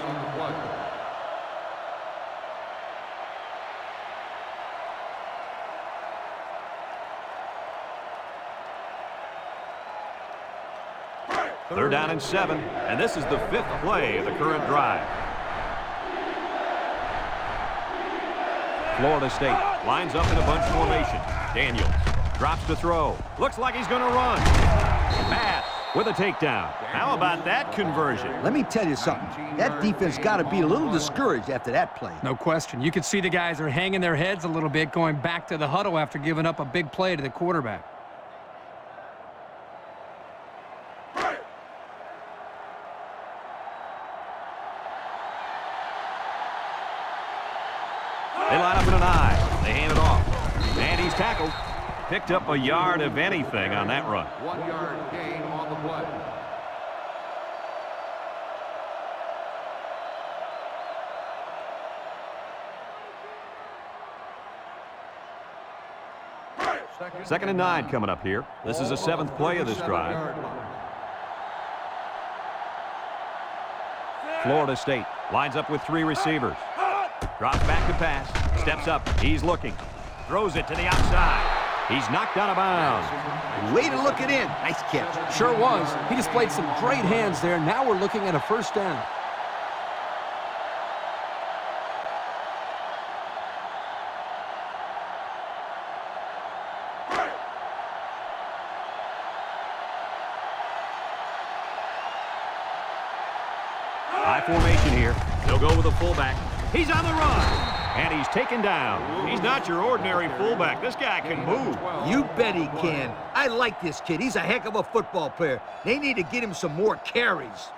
Third down and 7. And this is the 5th play of the current drive. Florida State lines up in a bunch formation. Daniels drops to throw. Looks like he's going to run. Pass with a takedown. How about that conversion? Let me tell you something. That defense got to be a little discouraged after that play. No question. You can see the guys are hanging their heads a little bit, going back to the huddle after giving up a big play to the quarterback. They line up in an I. They hand it off. And he's tackled. Picked up a yard of anything on that run. 1 yard gain on the play. Second and 9 coming up here. This is the 7th play of this drive. Florida State lines up with 3 receivers. Drops back to pass. Steps up. He's looking. Throws it to the outside. He's knocked out of bounds. Way to look it in. Nice catch. Sure was. He displayed some great hands there. Now we're looking at a first down. High formation here. They'll go with a fullback. He's on the run. And he's taken down. He's not your ordinary fullback. This guy can move. You bet he can. I like this kid. He's a heck of a football player. They need to get him some more carries.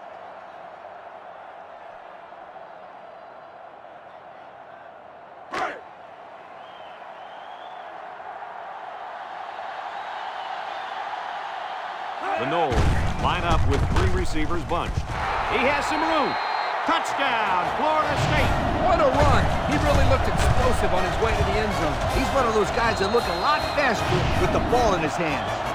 The Noles line up with 3 receivers bunched. He has some room. Touchdown, Florida State. What a run. He really looked explosive on his way to the end zone. He's one of those guys that look a lot faster with the ball in his hands.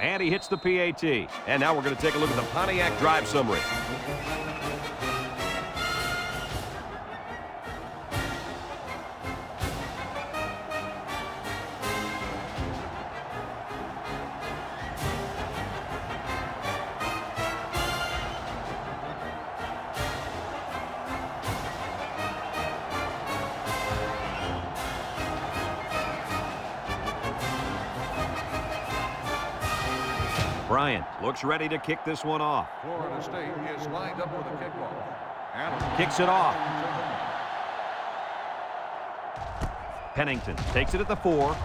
And he hits the PAT. And now we're going to take a look at the Pontiac drive summary. Bryant looks ready to kick this one off. Florida State is lined up with a kickoff. Allen Kicks it off. Pennington takes it at the 4.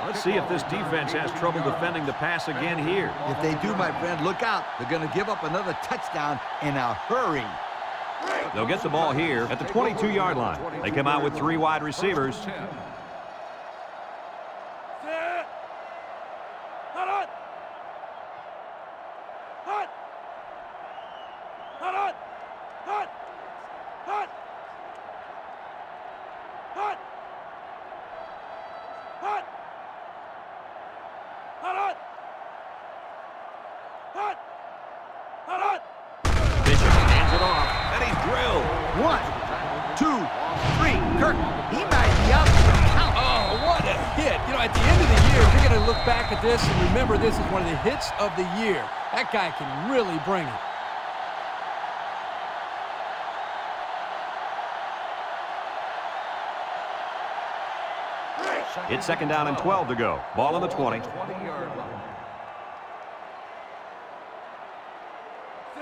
Let's see if this defense has trouble defending the pass again here. If they do, my friend, look out. They're going to give up another touchdown in a hurry. They'll get the ball here at the 22-yard line. They come out with 3 wide receivers. Bishop hands it off, and he's drilled. 1, 2, 3. Kirk, he might be out for the count. Oh, what a hit. You know, at the end of the year, you're going to look back at this and remember this is one of the hits of the year. That guy can really bring it. It's 2nd down and 12 to go. Ball on the 20. 20-yard line.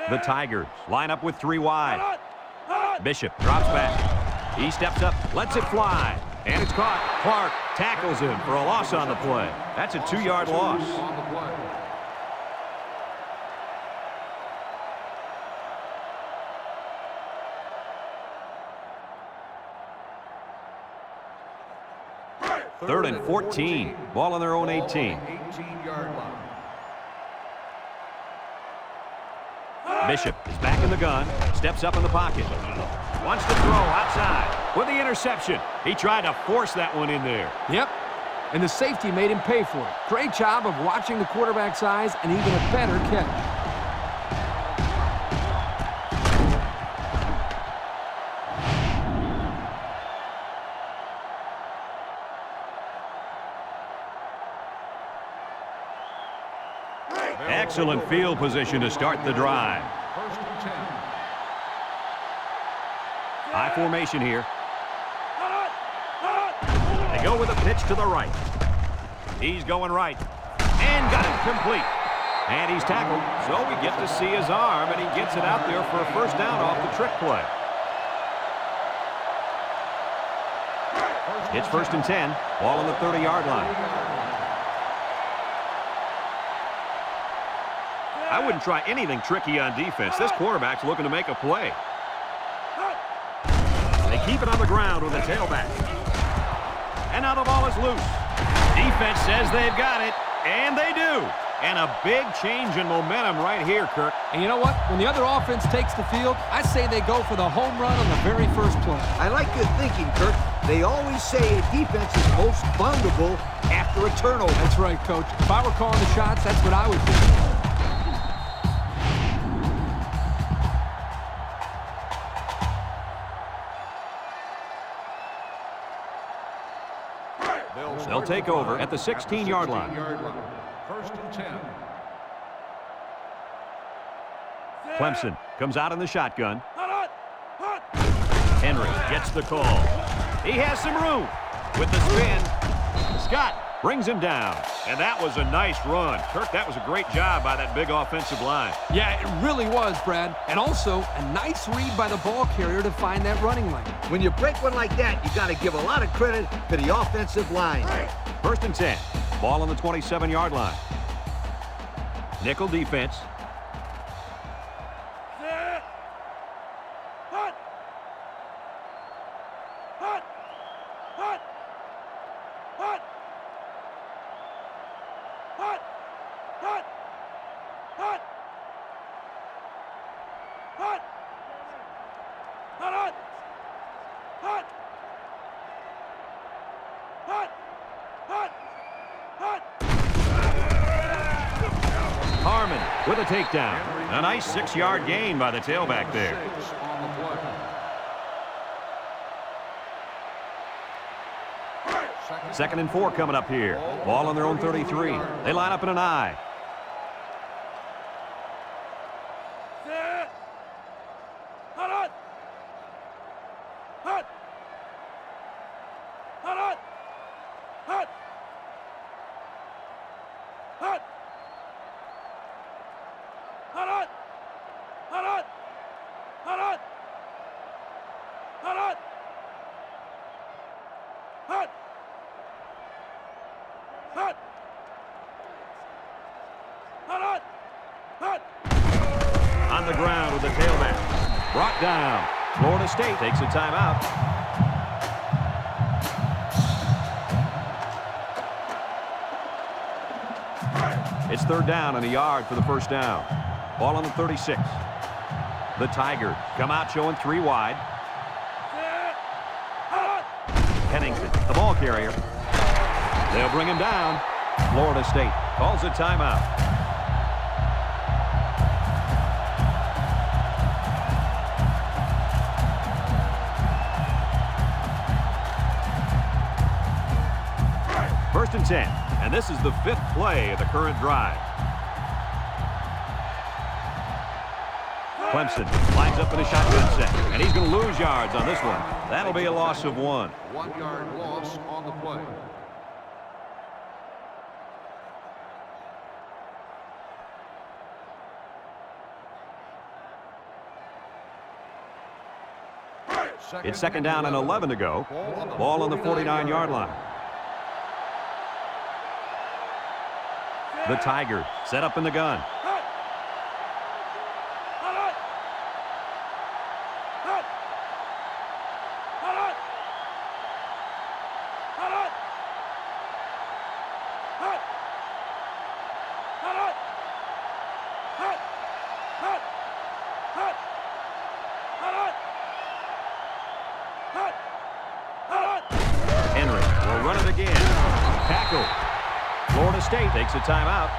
The Tigers line up with 3 wide. Bishop drops back. He steps up, lets it fly, and it's caught. Clark tackles him for a loss on the play. That's a 2-yard loss. On the play. Third and 14. Ball on their own 18. 18-yard line. Bishop is back in the gun, steps up in the pocket. Wants to throw outside with the interception. He tried to force that one in there. Yep, and the safety made him pay for it. Great job of watching the quarterback's eyes and even a better catch. Excellent field position to start the drive. 1st and 10. High formation here. They go with a pitch to the right. He's going right. And got it complete. And he's tackled, so we get to see his arm, and he gets it out there for a 1st down off the trick play. It's 1st and 10. Ball on the 30-yard line. I wouldn't try anything tricky on defense. This quarterback's looking to make a play. They keep it on the ground with the tailback. And now the ball is loose. Defense says they've got it, and they do. And a big change in momentum right here, Kirk. And you know what? When the other offense takes the field, I say they go for the home run on the very first play. I like your thinking, Kirk. They always say a defense is most vulnerable after a turnover. That's right, Coach. If I were calling the shots, that's what I would do. They'll take over at the 16-yard line. 1st and 10. Clemson comes out in the shotgun. Henry gets the call. He has some room with the spin. Scott brings him down. And that was a nice run. Kirk, that was a great job by that big offensive line. Yeah, it really was, Brad. And also, a nice read by the ball carrier to find that running lane. When you break one like that, you got to give a lot of credit to the offensive line. 1st and 10. Ball on the 27-yard line. Nickel defense. Harmon with a takedown. A nice 6-yard gain by the tailback there. 6 on the play. 2nd and 4 coming up here. Ball on their own 33. They line up in an I. On the ground with the tailback. Brought down. Florida State takes a timeout. It's third down and a yard for the first down. Ball on the 36. The Tigers come out showing 3 wide. Pennington, the ball carrier. They'll bring him down. Florida State calls a timeout. First and 10, and this is the 5th play of the current drive. Clemson lines up in a shotgun set, and he's going to lose yards on this one. That'll be a loss of 1. 1 yard loss on the play. It's second down and 11 to go. Ball on the 49-yard line. The Tigers set up in the gun. Henry will run it again. Tackle. Florida State takes a timeout.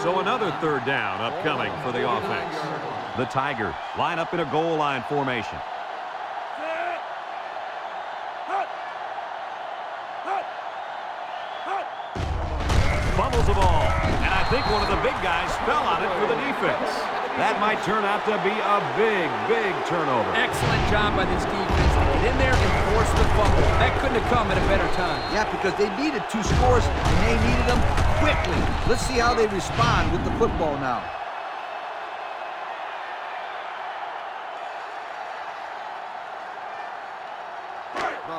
So another third down upcoming for the offense. The Tigers line up in a goal line formation. Fumbles the ball, and I think one of the big guys fell on it for the defense. That might turn out to be a big, big turnover. Excellent job by this defense to get in there and force the fumble. That couldn't have come at a better time. Yeah, because they needed 2 scores, and they needed them quickly. Let's see how they respond with the football now.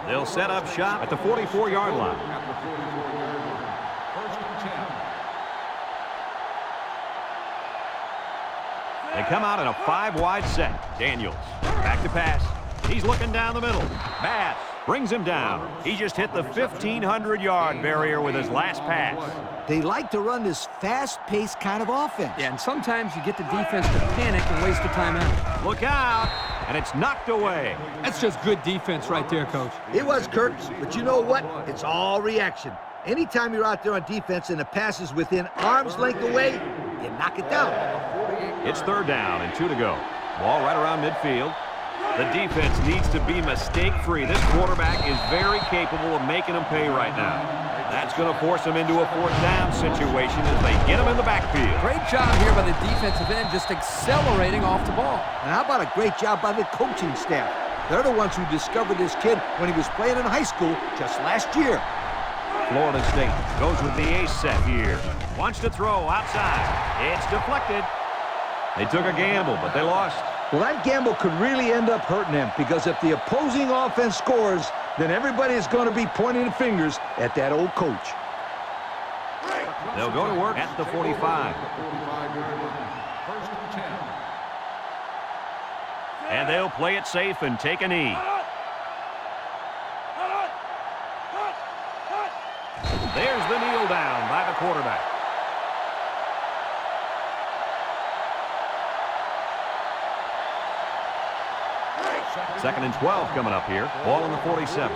They'll set up shop at the 44-yard line. First and 10. They come out in a 5-wide set. Daniels back to pass. He's looking down the middle. Bass brings him down. He just hit the 1,500-yard barrier with his last pass. They like to run this fast-paced kind of offense. Yeah, and sometimes you get the defense to panic and waste a timeout. Look out, and it's knocked away. That's just good defense right there, Coach. It was, Kurt, but you know what? It's all reaction. Anytime you're out there on defense and the pass is within arm's length away, you knock it down. It's third down and 2 to go. Ball right around midfield. The defense needs to be mistake-free. This quarterback is very capable of making them pay right now. That's going to force them into a 4th down situation as they get them in the backfield. Great job here by the defensive end, just accelerating off the ball. And how about a great job by the coaching staff? They're the ones who discovered this kid when he was playing in high school just last year. Florida State goes with the ace set here. Wants to throw outside. It's deflected. They took a gamble, but they lost. Well, that gamble could really end up hurting them, because if the opposing offense scores, then everybody's going to be pointing the fingers at that old coach. They'll go to work at the 45. First and 10. And they'll play it safe and take a knee. There's the kneel down by the quarterback. Second and 12 coming up here. Ball on the 47.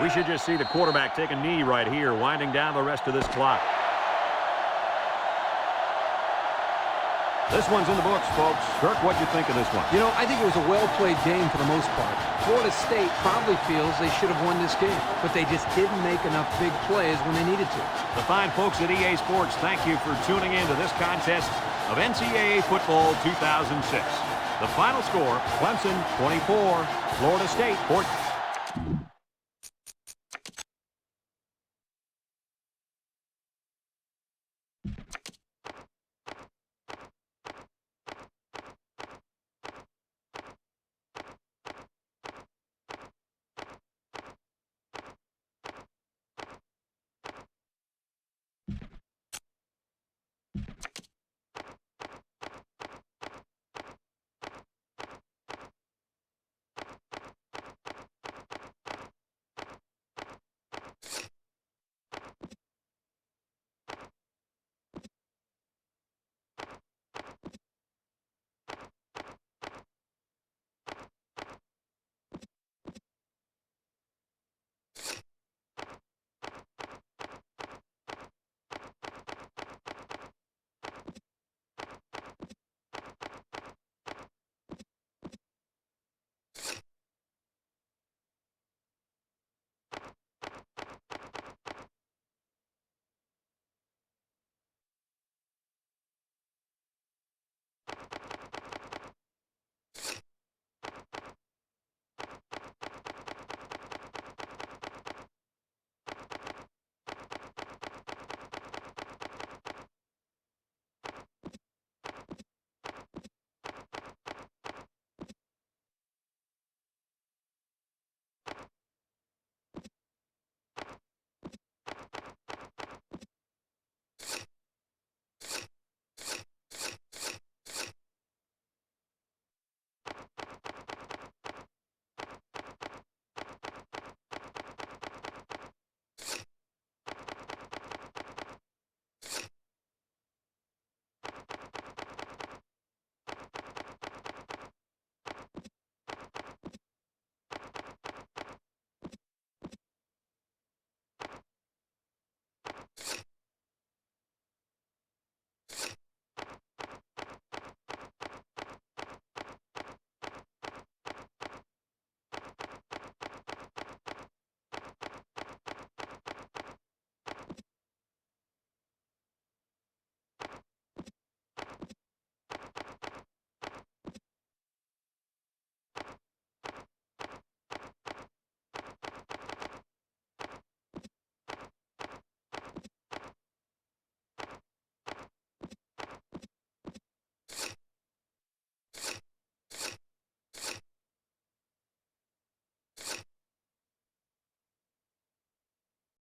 We should just see the quarterback take a knee right here, winding down the rest of this clock. This one's in the books, folks. Kirk, what'd you think of this one? You know, I think it was a well-played game for the most part. Florida State probably feels they should have won this game, but they just didn't make enough big plays when they needed to. The fine folks at EA Sports, thank you for tuning in to this contest of NCAA Football 2006. The final score, Clemson 24, Florida State 14.